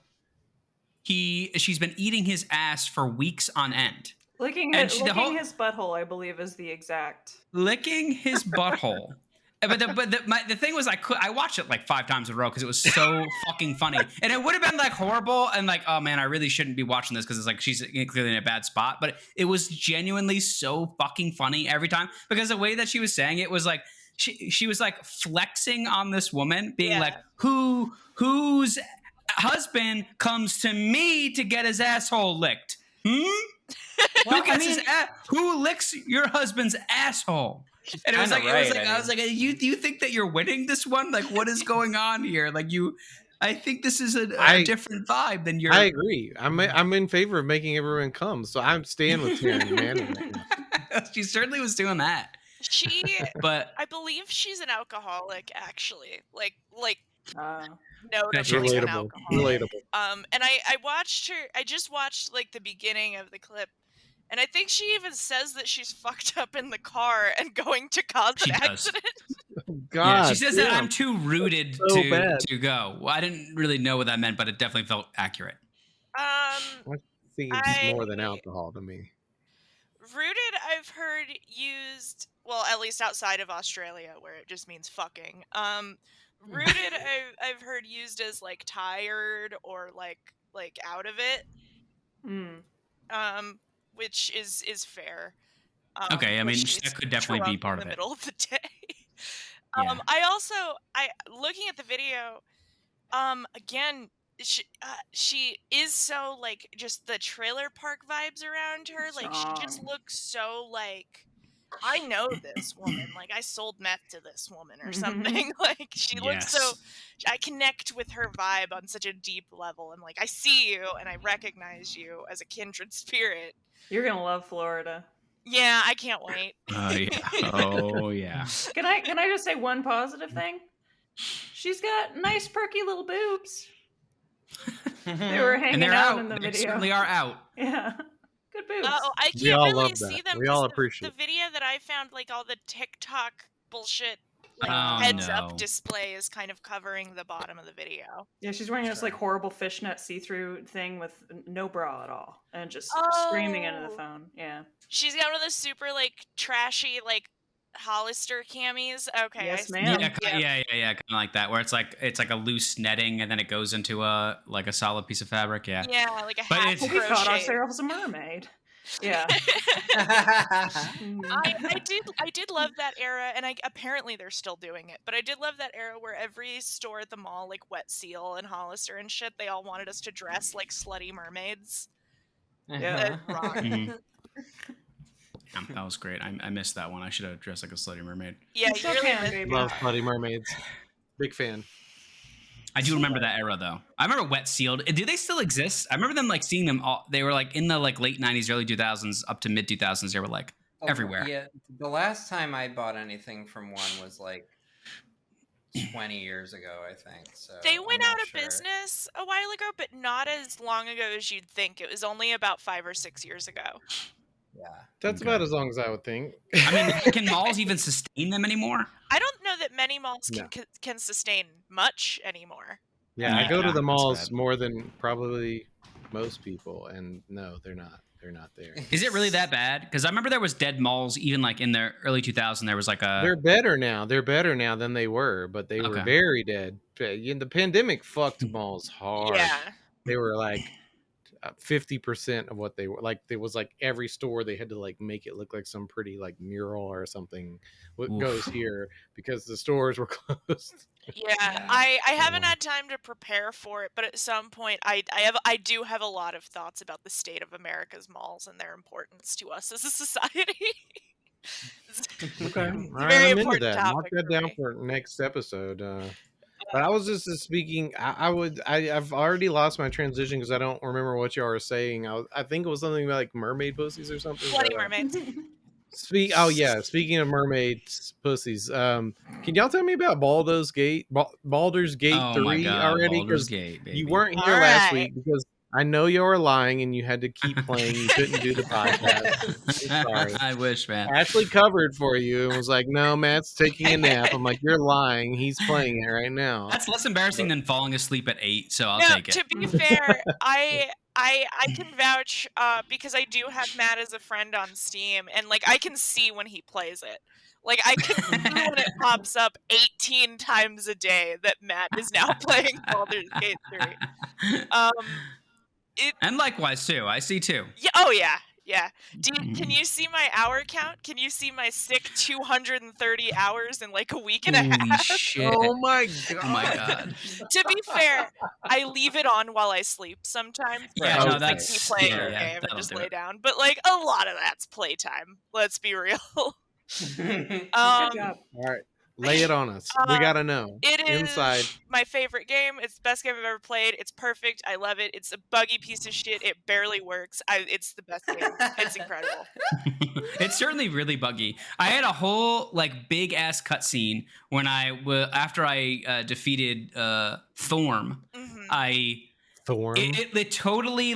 she's been eating his ass for weeks on end. Licking his butthole, I believe, is the exact. Licking his butthole. But the thing was, I watched it like 5 times in a row because it was so fucking funny, and it would have been like horrible and like, oh man, I really shouldn't be watching this because it's like she's clearly in a bad spot. But it was genuinely so fucking funny every time because the way that she was saying it was like she was like flexing on this woman, being like, whose husband comes to me to get his asshole licked? Who licks your husband's asshole? And I was like, you think that you're winning this one? Like, what is going on here? Like, I think this is a different vibe than your. I agree. I'm in favor of making everyone come, so I'm staying with Taryn Manning right now. She certainly was doing that. But I believe she's an alcoholic, actually. Like That's notably an relatable. alcoholic. Relatable. And I watched her. I just watched like the beginning of the clip. And I think she even says that she's fucked up in the car and going to cause an accident. God, yeah, she says that I'm too rooted to go. Well, I didn't really know what that meant, but it definitely felt accurate. I think it's more than alcohol to me. Rooted, I've heard used, well, at least outside of Australia, where it just means fucking. Rooted, I've heard used as like tired or like out of it. Which is fair. Okay, I mean that could definitely be part of it. In the middle of the day. Yeah. I looking at the video. Again, she is so like just the trailer park vibes around her. Like she just looks so like, I know this woman. Like I sold meth to this woman or something. Like she looks so. I connect with her vibe on such a deep level. And like I see you and I recognize you as a kindred spirit. You're gonna love Florida. Yeah, I can't wait. Oh yeah. Can I just say one positive thing? She's got nice perky little boobs. They were hanging out in the video. They certainly are out. Yeah. Good boobs. I We all can't really love that. see them. We all appreciate the video that I found, like all the TikTok bullshit, like heads up display is kind of covering the bottom of the video. Yeah, she's wearing this like horrible fishnet see-through thing with no bra at all, and just screaming into the phone. Yeah. She's got one of those super like trashy like Hollister camis. Okay. Yes, ma'am. Yeah, kind of like that, where it's like a loose netting and then it goes into a solid piece of fabric. Yeah. Yeah, like a half crochet. We caught ourselves a mermaid. Yeah. I did love that era, and apparently they're still doing it, but I did love that era where every store at the mall, like Wet Seal and Hollister and shit, they all wanted us to dress like slutty mermaids. Yeah. That was great. I missed that one. I should have dressed like a slutty mermaid. Yeah, you really love slutty mermaids. Big fan. I do remember that era though. I remember Wet Sealed. Do they still exist? I remember them like seeing them all. They were like in the like late 90s, early 2000s, up to mid 2000s. They were like everywhere. Yeah, the last time I bought anything from one was like 20 years ago, I think. So they went out of business a while ago, but not as long ago as you'd think. It was only about 5 or 6 years ago. Yeah. That's about as long as I would think. I mean, can malls even sustain them anymore? I don't know that many malls No. can sustain much anymore. Yeah, I go to the that's malls bad. more than probably most people, and no, they're not. They're not there. Is it really that bad? Because I remember there was dead malls even like in the early 2000s. There was like a. They're better now. They're better now than they were, but they were Okay. very dead. The pandemic fucked malls hard. Yeah. They were like 50% of what they were. Like there was like every store they had to like make it look like some pretty like mural or something. What goes here because the stores were closed. Yeah, I haven't had time to prepare for it, but at some point I do have a lot of thoughts about the state of America's malls and their importance to us as a society. Okay, It's all a right, very I'm into important that. Mark topic that for down me. for next episode. But I was just speaking. I've already lost my transition because I don't remember what y'all were saying. I think it was something about like mermaid pussies or something. Bloody but, mermaids. Speaking of mermaids pussies, can y'all tell me about Baldur's Gate 3 already? Baldur's Because Gate, baby. you weren't All here last right. week because I know you were lying and you had to keep playing. You couldn't do the podcast. I'm sorry. I wish, man. Ashley covered for you and was like, "No, Matt's taking a nap." I'm like, "You're lying. He's playing it right now." That's less embarrassing than falling asleep at 8, so I'll No, take it. to be fair, I can vouch because I do have Matt as a friend on Steam, and like I can see when he plays it. Like I can see when it pops up 18 times a day that Matt is now playing Baldur's Gate 3. And likewise too. I see too. Yeah. Oh yeah. Yeah. Can you see my hour count? Can you see my sick 230 hours in like a week and a Holy half? shit. Oh my god! Oh my god. To be fair, I leave it on while I sleep sometimes. Yeah, I no, just like that's- keep playing yeah, the yeah, game and that'll just do lay it. down. But like a lot of that's playtime. Let's be real. Good job. All right, lay it on us. We gotta know. It is Inside. my favorite game. It's the best game I've ever played. It's perfect. I love it. It's a buggy piece of shit. It barely works. It's the best game. It's incredible. It's certainly really buggy. I had a whole like big ass cutscene when after I defeated Thorm. Mhm. Thorn. It totally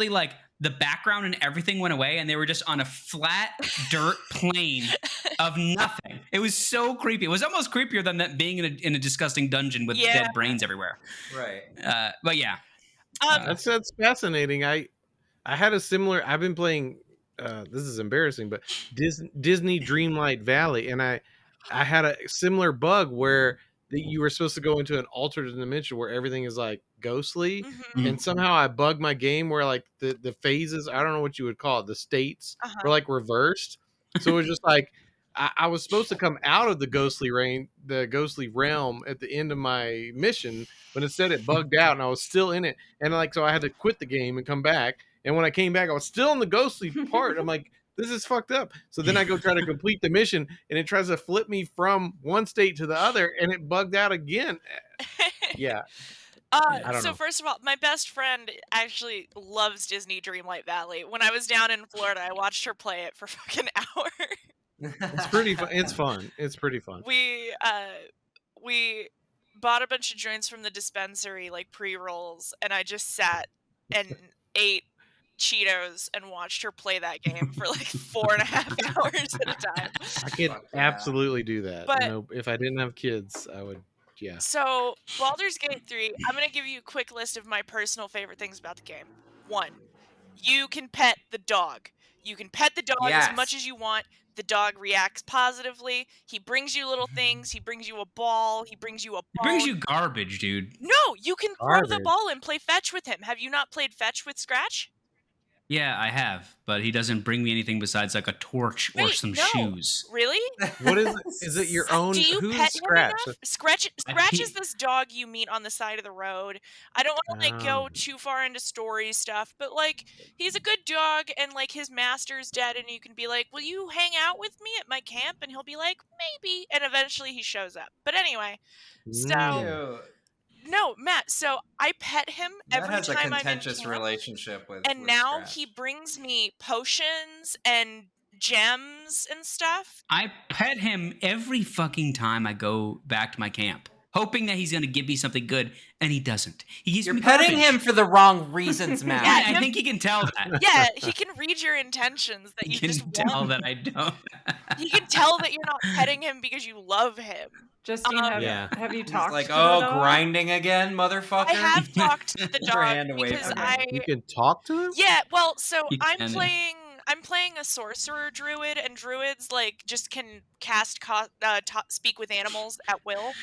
like the background and everything went away, and they were just on a flat dirt plane of nothing. It was so creepy. It was almost creepier than that being in a disgusing dungeon with dead brains everywhere. Right. But yeah, That's fascinating. I had a similar. I've been playing. This is embarrassing, but Disney Dreamlight Valley, and I had a similar bug where you were supposed to go into an alternate dimension where everything is like ghostly, Mhm. and somehow I bugged my game where like the phases, I don't know what you would call it, the states were like reversed. So it was just like I was supposed to come out of the ghostly realm at the end of my mission, but instead it bugged out and I was still in it. And like so I had to quit the game and come back. And when I came back, I was still in the ghostly part. I'm like, this is fucked up. So then I go try to complete the mission and it tries to flip me from one state to the other and it bugged out again. Yeah. I don't So know. first of all, my best friend actually loves Disney Dreamlight Valley. When I was down in Florida, I watched her play it for fucking hours. It's pretty fun. It's fun. It's pretty fun. We bought a bunch of joints from the dispensary, like pre-rolls, and I just sat and ate Cheetos and watched her play that game for like 4.5 hours at a time. I could absolutely do that. But- You know, if I didn't have kids, I would. Yeah. So, Baldur's Gate 3, I'm going to give you a quick list of my personal favorite things about the game. 1, you can pet the dog. You can pet the dog as much as you want. The dog reacts positively. He brings you little things. He brings you a ball. He brings you a ball. it brings you garbage, dude. No, you can throw the Garbage. ball and play fetch with him. Have you not played fetch with Scratch? Yeah, I have, but he doesn't bring me anything besides like a torch or Wait, some no. shoes. Really? What is it? Is it your own? Do you Who's pet Scratch? him enough? Scratch he- is this dog you meet on the side of the road. I don't want to like go Oh. too far into story stuff, but like he's a good dog and like his master's dead and you can be like, "Will you hang out with me at my camp?" and he'll be like, "Maybe." And eventually he shows up. But anyway, so Mm. no, Matt, so I pet him That every has a time I'm in contentious camp, relationship with. and with now Scratch. he brings me potions and gems and stuff. I pet him every fucking time I go back to my camp. hoping that he's going to give me something good, and he doesn't. He gives You're me petting garbage. him for the wrong reasons, Matt. Yeah, I think he can tell that. Yeah, he can read your intentions that you just tell want. that I don't. He can tell that you're not petting him because you love him. Justine, have you talked like, to the dog? grinding again, motherfucker? I have talked to the Keep your dog hand away because from him. You can talk to him? Yeah, well, so You I'm can, yeah. playing a sorcerer druid, and druids like just can cast speak with animals at will.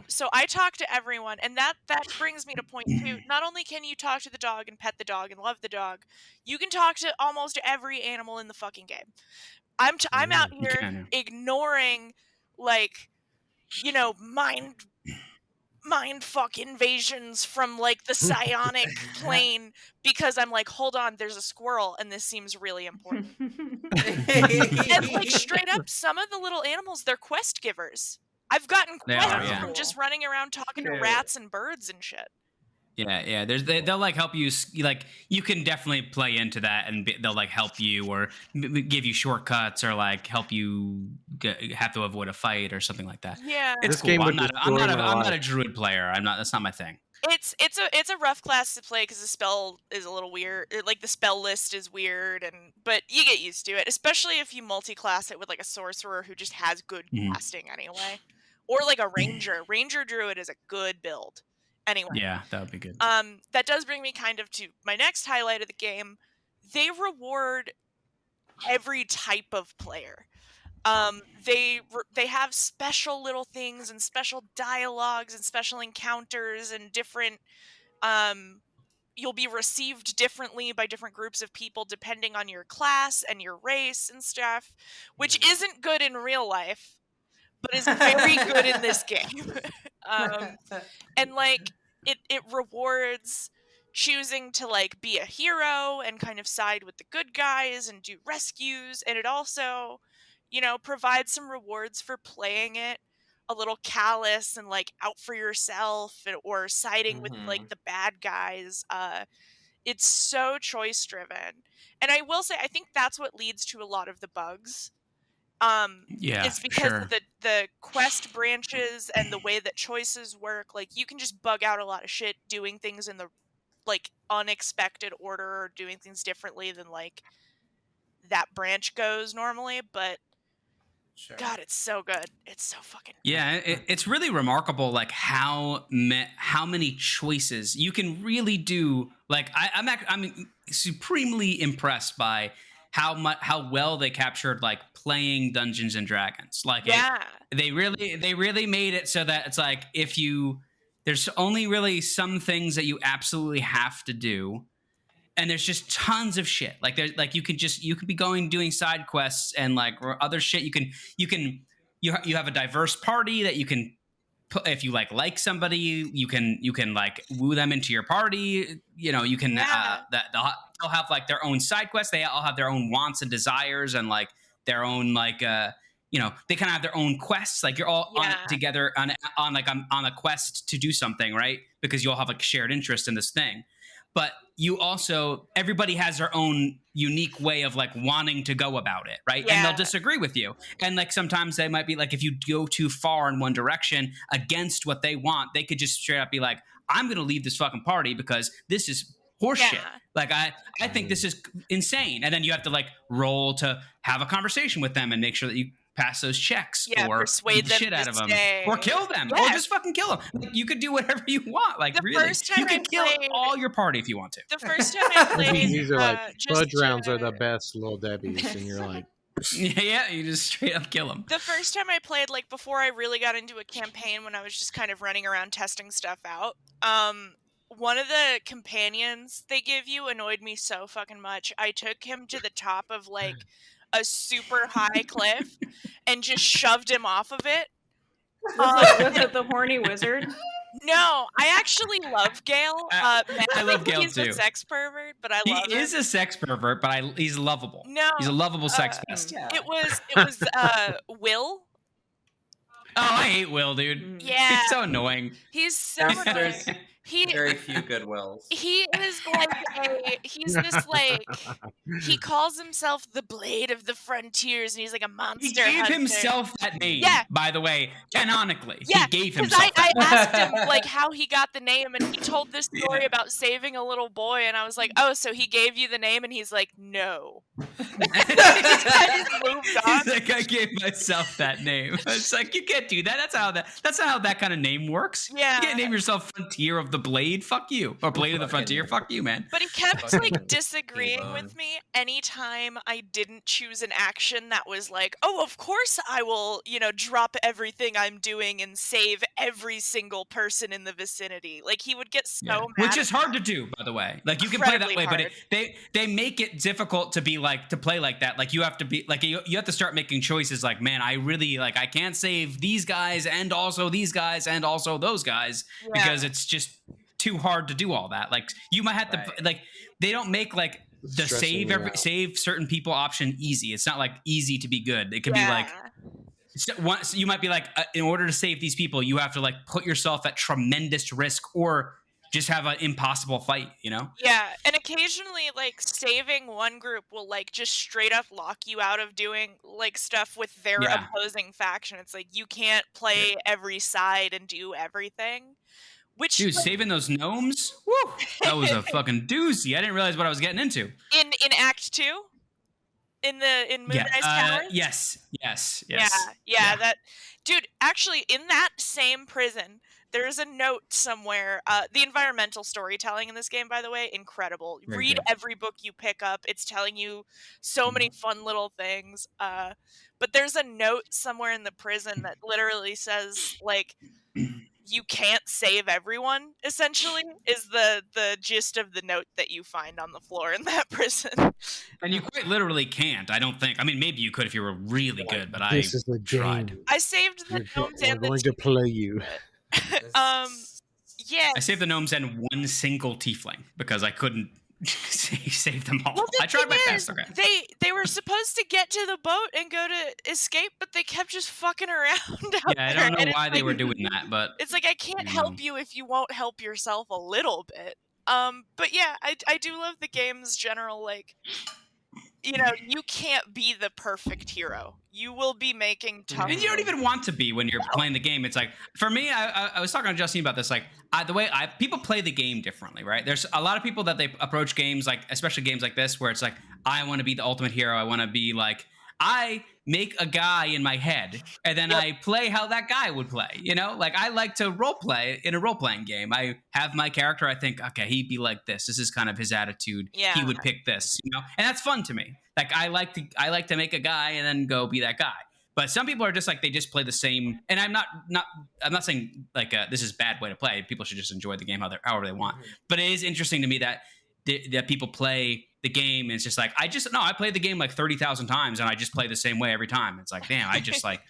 So I talk to everyone, and that brings me to point 2. Not only can you talk to the dog and pet the dog and love the dog, you can talk to almost every animal in the fucking game. I'm out here ignoring, like, you know, mind fuck invasions from like the psionic plane because I'm like, hold on, there's a squirrel and this seems really important. And like straight up, some of the little animals, they're quest givers. I've gotten quests from just running around talking to rats and birds and shit. Yeah. They'll like help you. Like you can definitely play into that, and they'll like help you or give you shortcuts or like help you have to avoid a fight or something like that. Yeah, it's cool. I'm not a druid player. That's not my thing. It's a rough class to play because the spell is a little weird. Like the spell list is weird, but you get used to it, especially if you multi-class it with like a sorcerer who just has good casting anyway, or like a ranger. Ranger druid is a good build. Anyway. Yeah, that would be good. That does bring me kind of to my next highlight of the game. They reward every type of player. They have special little things and special dialogues and special encounters and different you'll be received differently by different groups of people depending on your class and your race and stuff, which isn't good in real life, but is very good in this game. And like it rewards choosing to like be a hero and kind of side with the good guys and do rescues, and it also, you know, provides some rewards for playing it a little callous and like out for yourself or siding with like the bad guys. It's so choice driven, and I will say I think that's what leads to a lot of the bugs. It's because of the quest branches and the way that choices work. Like you can just bug out a lot of shit doing things in the like unexpected order or doing things differently than like that branch goes normally, but God, it's so good. It's so fucking good. Yeah, it's really remarkable like how many choices you can really do. Like I'm supremely impressed by how well they captured like playing Dungeons and Dragons. Like they really made it so that it's like there's only really some things that you absolutely have to do, and there's just tons of shit. Like there's like you could be doing side quests and like other shit. You have a diverse party that you can put, if you like somebody, you can like woo them into your party. You know, you can they'll have like their own side quests. They all have their own wants and desires and like their own like you know, they kind of have their own quests. Like you're all together on a quest to do something, right? Because you all have like shared interest in this thing. But everybody has their own unique way of like wanting to go about it, right? Yeah. And they'll disagree with you. And like sometimes they might be like, if you go too far in one direction against what they want, they could just straight up be like, I'm going to leave this fucking party because this is horseshit. Yeah. Like I think this is insane. And then you have to like roll to have a conversation with them and make sure that you pass those checks or persuade beat the them shit out of them stay. or kill them or just fucking kill them. Like, you could do whatever you want. Like you can kill all your party if you want to. The first time I played, these are like fudge rounds are the best, little Debbies, and you're like, yeah, you just straight up kill them. The first time I played, like before I really got into a campaign, when I was just kind of running around testing stuff out, one of the companions they give you annoyed me so fucking much. I took him to the top of like a super high cliff and just shoved him off of it. Was it the horny wizard? No, I actually love Gale. I love Gale he's too. He's a sex pervert, but I love him. He is a sex pervert, but he's lovable. No, he's a lovable sex pest. Yeah. It was Will. Oh, I hate Will, dude. Yeah, he's so annoying. He's so annoying. Very few Goodwills. He is like he's this like he calls himself the Blade of the Frontiers, and he's like a monster He gave hunter. himself that name, by the way, canonically. Yeah, he gave himself I that asked him like how he got the name, and he told this story about saving a little boy, and I was like, oh, so he gave you the name? And he's like, no. I just moved on. He's like, I gave myself that name. It's like, you can't do that. That's not how that kind of name works. Yeah. You can't name yourself Frontier of the Blade. Fuck you. Or Blade of the Frontier. Fuck you, man. But he kept like disagreeing with me anytime I didn't choose an action that was like, oh, of course I will, drop everything I'm doing and save every single person in the vicinity. Like, he would get so mad. Which is hard to do, by the way. Like, you can play that way, hard. but they make it difficult to be like, to play like that. Like, you have to be like, you have to start making choices like, man, I really like, I can't save these guys and also these guys and also those guys because it's just too hard to do all that. Like, you might have to like, they don't make like the save certain people option easy. It's not like easy to be good. It can be like, so you might be like, in order to save these people, you have to like put yourself at tremendous risk or just have an impossible fight, Yeah, and occasionally like saving one group will like just straight up lock you out of doing like stuff with their opposing faction. It's like you can't play every side and do everything. Which, dude, saving those gnomes, woo, that was a fucking doozy. I didn't realize what I was getting into. In Act 2? In Moonrise Towers? Yes. Yeah, that dude, actually in that same prison, there's a note somewhere. The environmental storytelling in this game, by the way, incredible. Read every book you pick up. It's telling you so many fun little things. But there's a note somewhere in the prison that literally says like, you can't save everyone, essentially, is the gist of the note that you find on the floor in that prison. And you quite literally can't, I don't think. I mean, maybe you could if you were really good, but this is the tried. game. I saved the gnomes and we're going to play you. Yeah. I saved the gnomes and one single tiefling because I couldn't save them all. Well, I tried my best. Okay. They were supposed to get to the boat and go to escape, but they kept just fucking around out I there. don't know why they were doing that, but it's like I can't help you if you won't help yourself a little bit. But yeah, I do love the game's general like, you can't be the perfect hero. You will be making tough. And you don't even want to be when you're playing the game. It's like, for me, I was talking to Justine about this. Like, the way people play the game differently, right? There's a lot of people that they approach games like, especially games like this, where it's like, I want to be the ultimate hero. I want to be like, I make a guy in my head and then I play how that guy would play, like I like to role play in a role-playing game. I have my character. I think, okay, he'd be like this. This is kind of his attitude. Yeah. He would pick this, and that's fun to me. Like I like to make a guy and then go be that guy. But some people are just like, they just play the same. And I'm not saying like this is a bad way to play. People should just enjoy the game however they want. But it is interesting to me that people play the game and it's just like, I play the game like 30,000 times and I just play the same way every time. It's like, damn, I just like,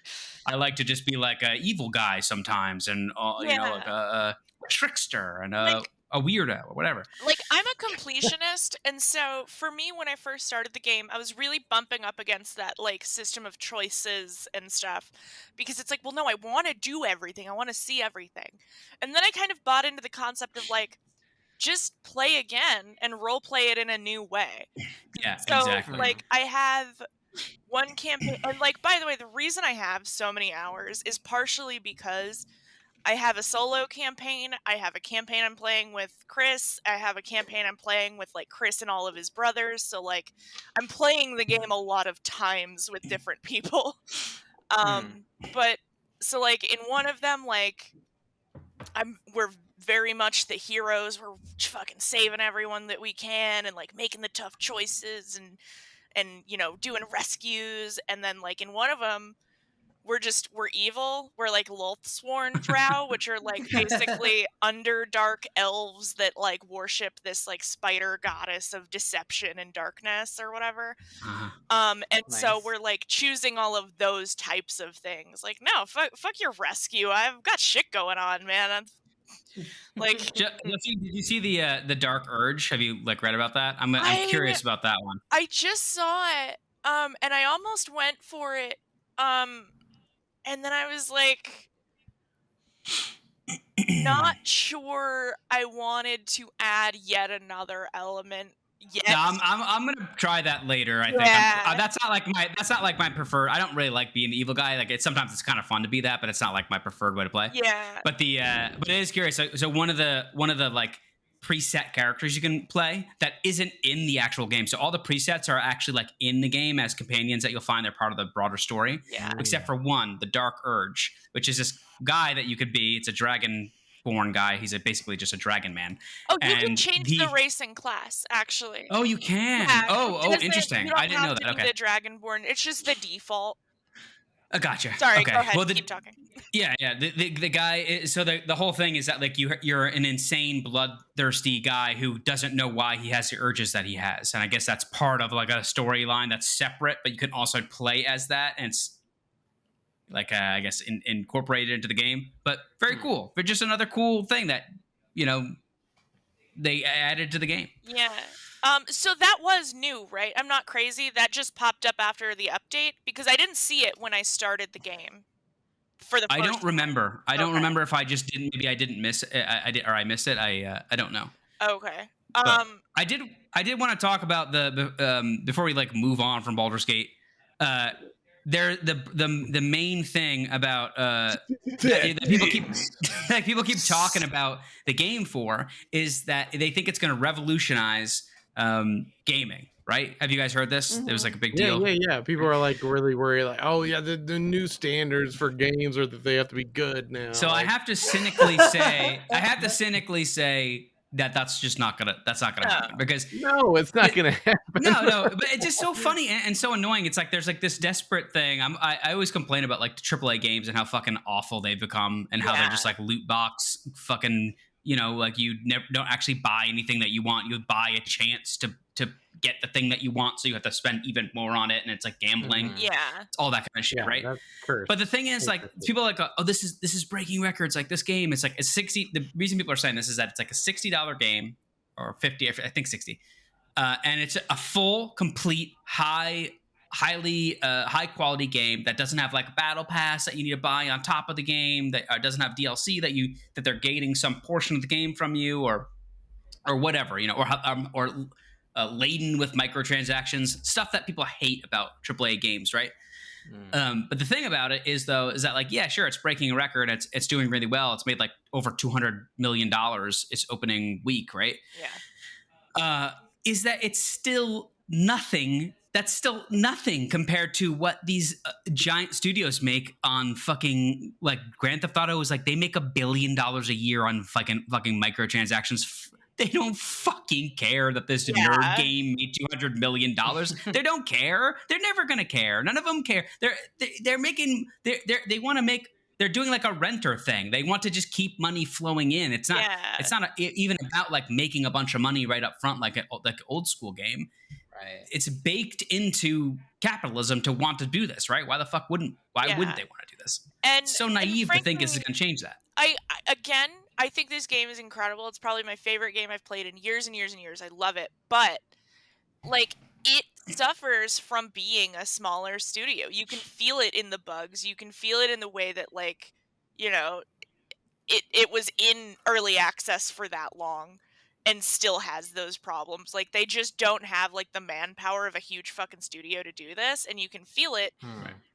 I like to just be like a evil guy sometimes and, like a trickster and a weirdo or whatever. Like, I'm a completionist, and so for me, when I first started the game, I was really bumping up against that like system of choices and stuff, because it's like, well, no, I want to do everything, I want to see everything, and then I kind of bought into the concept of like, just play again and role play it in a new way. Yeah, so, exactly. Like, I have one campaign, and like, by the way, the reason I have so many hours is partially because I have a solo campaign. I have a campaign I'm playing with Chris. I have a campaign I'm playing with like Chris and all of his brothers. So like, I'm playing the game a lot of times with different people. But so like in one of them, like we're very much the heroes. We're fucking saving everyone that we can and like making the tough choices and doing rescues. And then like in one of them, we're evil. We're like Lothsworn Drow, which are like basically underdark elves that like worship this like spider goddess of deception and darkness or whatever. And nice. So we're like choosing all of those types of things. Like, no, fuck your rescue. I've got shit going on, man. Like, did you see the Dark Urge? Have you like read about that? I'm curious about that one. I just saw it, and I almost went for it, and then I was like, not sure I wanted to add yet another element yet. No, I'm gonna try that later. I think that's not like my preferred. I don't really like being the evil guy. Like sometimes it's kind of fun to be that, but it's not like my preferred way to play. Yeah. But but it is curious. So one of the like preset characters you can play that isn't in the actual game. So all the presets are actually like in the game as companions that you'll find. They're part of the broader story. Yeah. Except for one, the Dark Urge, which is this guy that you could be. It's a dragon-born guy. He's basically just a dragon man. Oh, you can change the race and class, actually. Oh, you can. Yeah, oh, interesting. I didn't know that. Okay. The Dragonborn. It's just the default. Gotcha. Sorry, okay. Go ahead. Well, keep talking. Yeah. The guy. So the whole thing is that like you're an insane, bloodthirsty guy who doesn't know why he has the urges that he has, and I guess that's part of like a storyline that's separate, but you can also play as that, and it's like I guess incorporated into the game. But very cool. But just another cool thing that they added to the game. Yeah. So that was new, right? I'm not crazy. That just popped up after the update because I didn't see it when I started the game. For the first I don't remember. I don't Okay. remember if I just didn't. Maybe I didn't miss it. I did, or I missed it. I don't know. Okay. But I did want to talk about the before we like move on from Baldur's Gate. The main thing about that people keep talking about the game for is that they think it's going to revolutionize gaming. Right? Have you guys heard this? It was like a big deal. Yeah. People are like really worried, like, oh yeah, the new standards for games are that they have to be good now. So like, I have to cynically say that's just not gonna happen because no, it's not gonna happen. No, but it's just so funny and so annoying. It's like there's like this desperate thing. I always complain about like the AAA games and how fucking awful they've become and how they're just like loot box fucking. Like you don't actually buy anything that you want. You buy a chance to get the thing that you want, so you have to spend even more on it, and it's like gambling. Yeah, it's all that kind of shit, right? That's cursed. But the thing is, like, people are like, oh, this is breaking records. Like this game, it's like a 60. The reason people are saying this is that it's like a $60 game or 50, I think 60, and it's a full, complete, highly high quality game that doesn't have like a battle pass that you need to buy on top of the game, that doesn't have DLC that they're gating some portion of the game from you or whatever, or laden with microtransactions, stuff that people hate about AAA games, right? But the thing about it is that like, yeah, sure, it's breaking a record. It's doing really well. It's made like over $200 million its opening week, right? Yeah. Is that it's still nothing. That's still nothing compared to what these giant studios make on fucking like Grand Theft Auto is like they make $1 billion a year on fucking microtransactions. They don't fucking care that this nerd game made $200 million. They don't care. They're never gonna care. None of them care. They're making. They want to make. They're doing like a renter thing. They want to just keep money flowing in. It's not. Yeah. It's not even about like making a bunch of money right up front, like an old school game. Right. It's baked into capitalism to want to do this, right? Why the fuck wouldn't? Why wouldn't they want to do this? And it's so naive frankly, to think this is going to change that. I think this game is incredible. It's probably my favorite game I've played in years and years and years. I love it. But like it suffers from being a smaller studio. You can feel it in the bugs. You can feel it in the way that like, it was in early access for that long and still has those problems. Like they just don't have like the manpower of a huge fucking studio to do this, and you can feel it.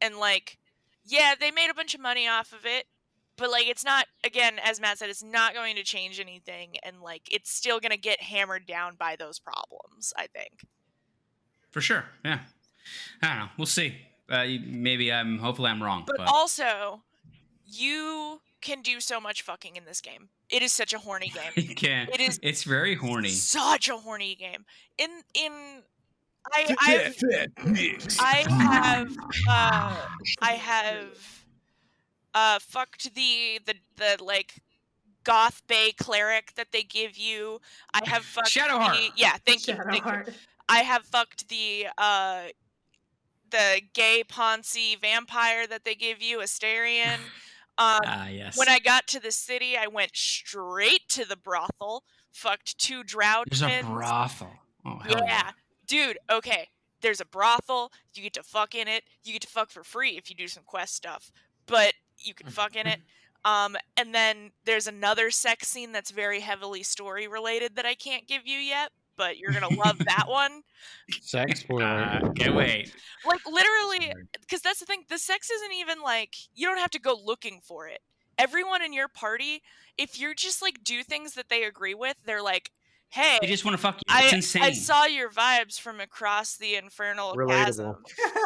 And like, yeah, they made a bunch of money off of it, but like it's not, again, as Matt said, it's not going to change anything, and like it's still going to get hammered down by those problems, I think. For sure. Yeah. I don't know. We'll see. Hopefully I'm wrong. But also, you can do so much fucking in this game. It is such a horny game. You can. It's very horny. Such a horny game. I have fucked the like goth bay cleric that they give you. I have fucked Shadowheart. Thank you. I have fucked the gay Ponzi vampire that they give you, Asterion. Yes. When I got to the city, I went straight to the brothel, fucked 2 drow There's twins. a brothel. Oh, hell yeah. Dude, okay. There's a brothel. You get to fuck in it. You get to fuck for free if you do some quest stuff. But you can fuck in it. And then there's another sex scene that's very heavily story related that I can't give you yet, but you're gonna love that one. Sex spoiler. Can't wait. Like literally, because that's the thing. The sex isn't even like you don't have to go looking for it. Everyone in your party, if you just like do things that they agree with, they're like, "Hey, They just want to fuck you. It's insane. I saw your vibes from across the infernal Relatable. chasm."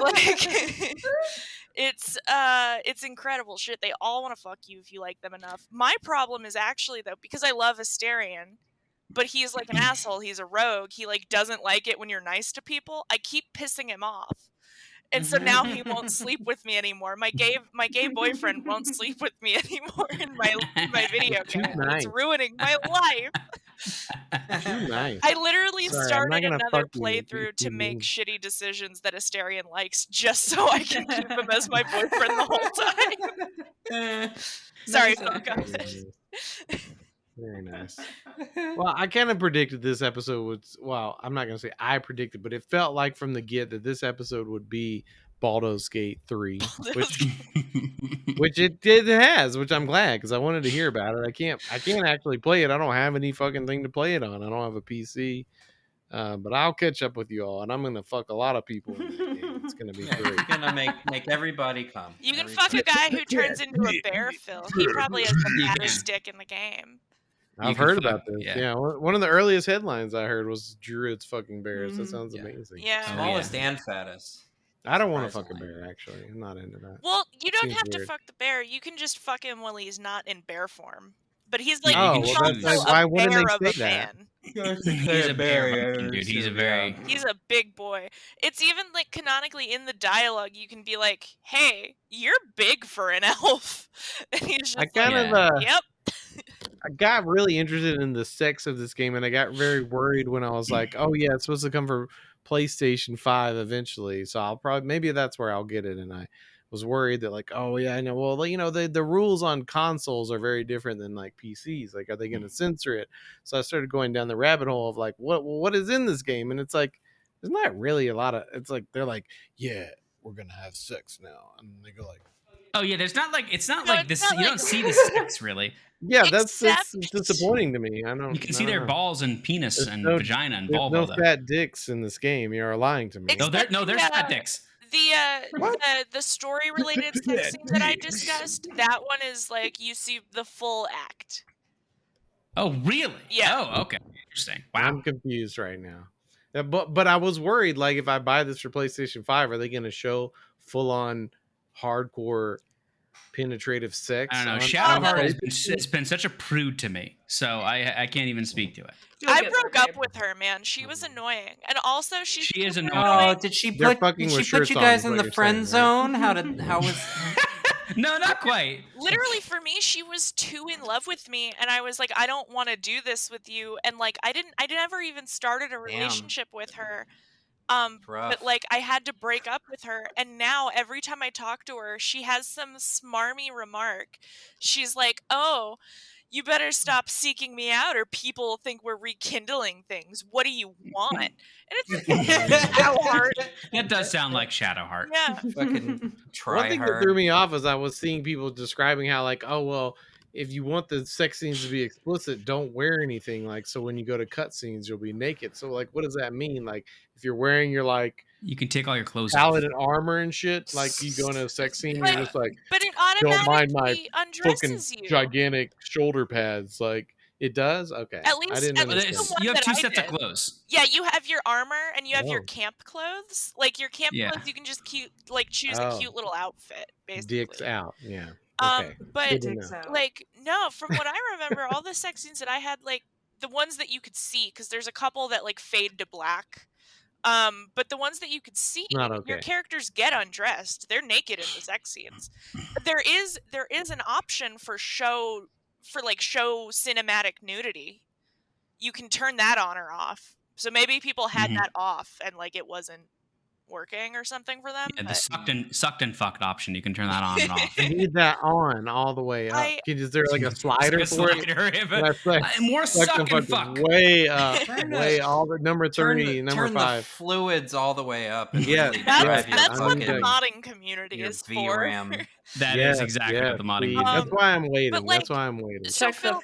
Like, it's incredible shit. They all want to fuck you if you like them enough. My problem is actually though, because I love Asterion, but he's like an asshole. He's a rogue. He like doesn't like it when you're nice to people. I keep pissing him off. And so now he won't sleep with me anymore. My gay boyfriend won't sleep with me anymore in my video game. Nice. It's ruining my life. Too nice. I literally Sorry, I'm not started gonna another fuck you if playthrough to you make mean. shitty decisions that Asterion likes just so I can keep him as my boyfriend the whole time. Sorry, focus. Very nice. Well, I kind of predicted this episode would. Well, I'm not gonna say I predicted, but it felt like from the get that this episode would be Baldur's Gate 3, which it has, which I'm glad because I wanted to hear about it. I can't actually play it. I don't have any fucking thing to play it on. I don't have a PC. But I'll catch up with you all, and I'm gonna fuck a lot of people in that game. It's gonna be great. You're gonna make everybody come. You can fuck a guy who turns into a bear, Phil. He probably has the fattest dick in the game. I've heard about this. Yeah, one of the earliest headlines I heard was Druids fucking bears. That sounds amazing. Yeah. Smallest and fattest. I don't want to fuck a bear, actually. I'm not into that. Well, you don't Seems have to weird. fuck the bear. You can just fuck him while he's not in bear form. But he's like, Oh, he's well, also that's like, a why wouldn't bear they of a say that? man. He's a bear, dude. He's a very. He's a big boy. It's even like canonically in the dialogue, you can be like, "Hey, you're big for an elf," and he's just I kind like, of "Yep." I got really interested in the sex of this game, and I got very worried when I was like, "Oh yeah, it's supposed to come for PlayStation 5 eventually, so I'll probably maybe that's where I'll get it." And I was worried that like, "Oh yeah, I know. Well, you know, the rules on consoles are very different than like PCs. Like, are they going to censor it?" So I started going down the rabbit hole of like, what is in this game? And it's like, there's not really a lot of. It's like they're like, "Yeah, we're gonna have sex now," and they go like, Oh yeah, there's not like it's not No, like it's this. not You like- don't see the sex really. "Yeah, that's Except- disappointing to me." I don't. You can I see don't their know. balls and penis There's and no- vagina and There's vulva. no though. fat dicks in this game. You are lying to me. No, there's fat dicks. The story related sex scene that I discussed, that one is like you see the full act. Oh really? Yeah. Oh okay. Interesting. Wow. I'm confused right now. Yeah, but I was worried, like, if I buy this for PlayStation 5, are they going to show full on hardcore penetrative sex? I don't know. on Shadowheart PlayStation? has been such a prude to me, so I can't even speak to it. I broke up with her, man. She was annoying, and also she's She is super annoying. Oh, did she They're put fucking did with she put shirts you on, guys is in what the you're friend saying, right? zone? How was No, not quite. Literally for me, she was too in love with me, and I was like, I don't want to do this with you, and like I never even started a relationship with her. But like I had to break up with her, and now every time I talk to her, she has some smarmy remark. She's like, "Oh, you better stop seeking me out, or people think we're rekindling things. What do you want?" And it's like, Shadowheart. That does sound like Shadowheart. Yeah. fucking try One thing that hard? threw me off is I was seeing people describing how, like, oh, well, if you want the sex scenes to be explicit, don't wear anything. Like, so when you go to cutscenes, you'll be naked. So, like, what does that mean? Like, if you're wearing your, like, You can take all your clothes off. paladin armor and shit, like, you go into a sex scene, and you're just like, But it don't mind my automatically fucking undresses you. gigantic shoulder pads. Like, it does? Okay. At least- I didn't at least understand. the one You have that two I sets of did. clothes. Yeah, you have your armor and you have your Whoa. camp clothes. Like your camp Yeah. clothes, you can just choose Oh. a cute little outfit, basically. Dicks out. Yeah. Um, Okay. but Good to know. like no, from what I remember, all the sex scenes that I had, like the ones that you could see, because there's a couple that like fade to black. But the ones that you could see, Not your okay. characters get undressed. They're naked in the sex scenes. There is an option for show cinematic nudity. You can turn that on or off. So maybe people had that off and like it wasn't working or something for them. Yeah, the but sucked and fucked option. You can turn that on and off. I need that on all the way up. Is there like a slider It's for a it? slider, yeah, but That's like more suck and fucking fuck. way up, Turn way it. all the number 30, number turn 5. the fluids all the way up. And Yeah, really yeah, drive your that's what the fucking- modding community your is for. VRAM. That is exactly what the modding please. is. That's why I'm waiting. but, like, That's why I'm waiting. So Check the Phil,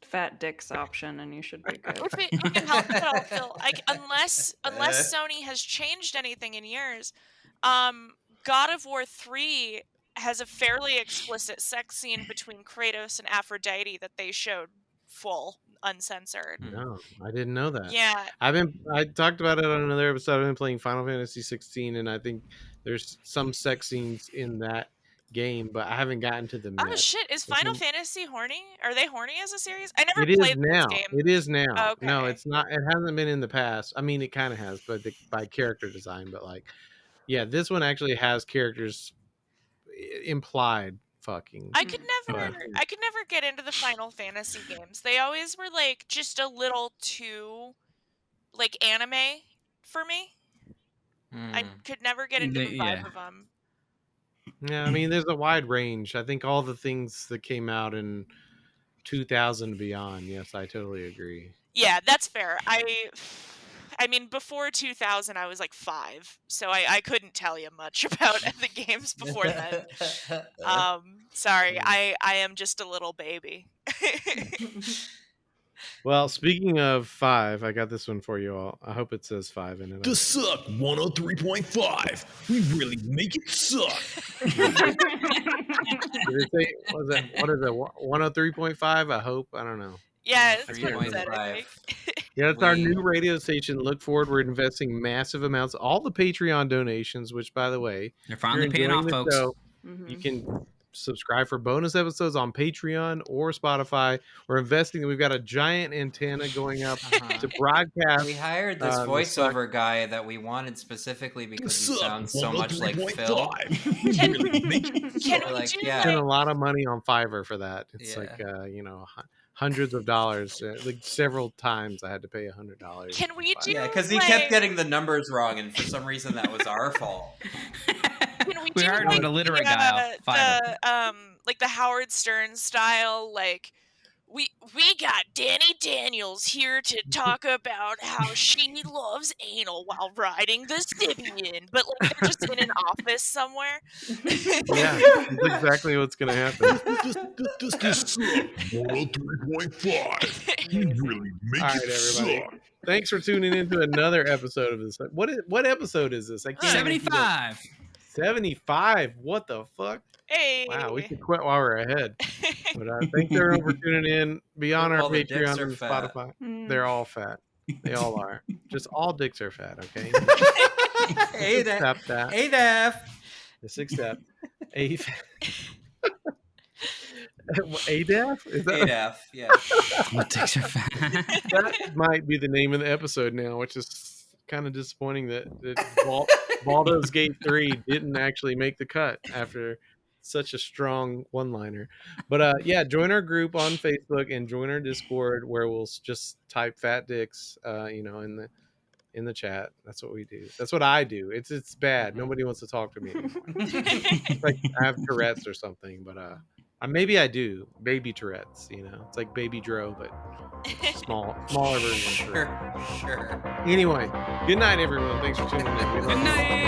fat dicks option, and you should be good. If it helps at all, Phil, like unless Sony has changed anything in years, God of War 3 has a fairly explicit sex scene between Kratos and Aphrodite that they showed full, uncensored. No, I didn't know that. Yeah, I talked about it on another episode. I've been playing Final Fantasy 16, and I think there's some sex scenes in that game, but I haven't gotten to them oh yet. shit, is Final Fantasy horny? Are they horny as a series? I never It is played now. this game. It is now. Okay. No, it's not. It hasn't been in the past. I mean, it kind of has, but by character design. But like, yeah, this one actually has characters implied fucking. I could never get into the Final Fantasy games. They always were like just a little too like anime for me. I could never get into the vibe of them. Yeah, I mean, there's a wide range. I think all the things that came out in 2000 and beyond. Yes, I totally agree. Yeah, that's fair. I mean, before 2000, I was like 5, so I couldn't tell you much about the games before then. Sorry, I am just a little baby. Well, speaking of 5, I got this one for you all. I hope it says 5 in it. The Succ 103.5. We really make it suck. Did it say, what is it, 103.5? I hope. I don't know. Yeah, it's what it said, I 3.5. think. Yeah, it's our new radio station. Look forward. We're investing massive amounts. All the Patreon donations, which, by the way, They're finally paying off, folks. You can subscribe for bonus episodes on Patreon or Spotify. We're investing. We've got a giant antenna going up to broadcast. We hired this voiceover guy that we wanted specifically because he sounds so much like Phil. Can we Like, do yeah. Spent a like, lot of money on Fiverr for that. It's Yeah. like hundreds of dollars. Like several times I had to pay $100. can we do Yeah, because he kept getting the numbers wrong, and for some reason that was our fault. Can we We do hired like an illiterate guy off Fiverr. like the Howard Stern style, like we got Danny Daniels here to talk about how she loves anal while riding the Sibian, but like they're just in an office somewhere. Yeah, that's exactly what's gonna happen. This Succ 103.5. We really make All right, it everybody. suck. Thanks for tuning in to another episode of this. What episode is this? I can't even keep up. 75. 75. What the fuck? Hey. Wow, we should quit while we're ahead. But thanks everyone for tuning in. Be on our All the dicks Patreon are and fat. Spotify. They're all fat. They all are. Just all dicks are fat, okay? Accept that. ADAF. Just accept. ADAF? Is that ADAF, yeah. What dicks are fat? that might be the name of the episode now, which is kind of disappointing that Balldo's Gate 3 didn't actually make the cut after such a strong one-liner. But yeah, join our group on Facebook and join our Discord where we'll just type fat dicks in the chat. That's what we do. That's what I do. It's bad. Nobody wants to talk to me anymore. It's like I have Tourette's or something, but maybe I do. Baby Tourette's, It's like Baby Dro, but smaller version of Tourette's. Sure. Anyway, good night, everyone. Thanks for tuning in. Good night.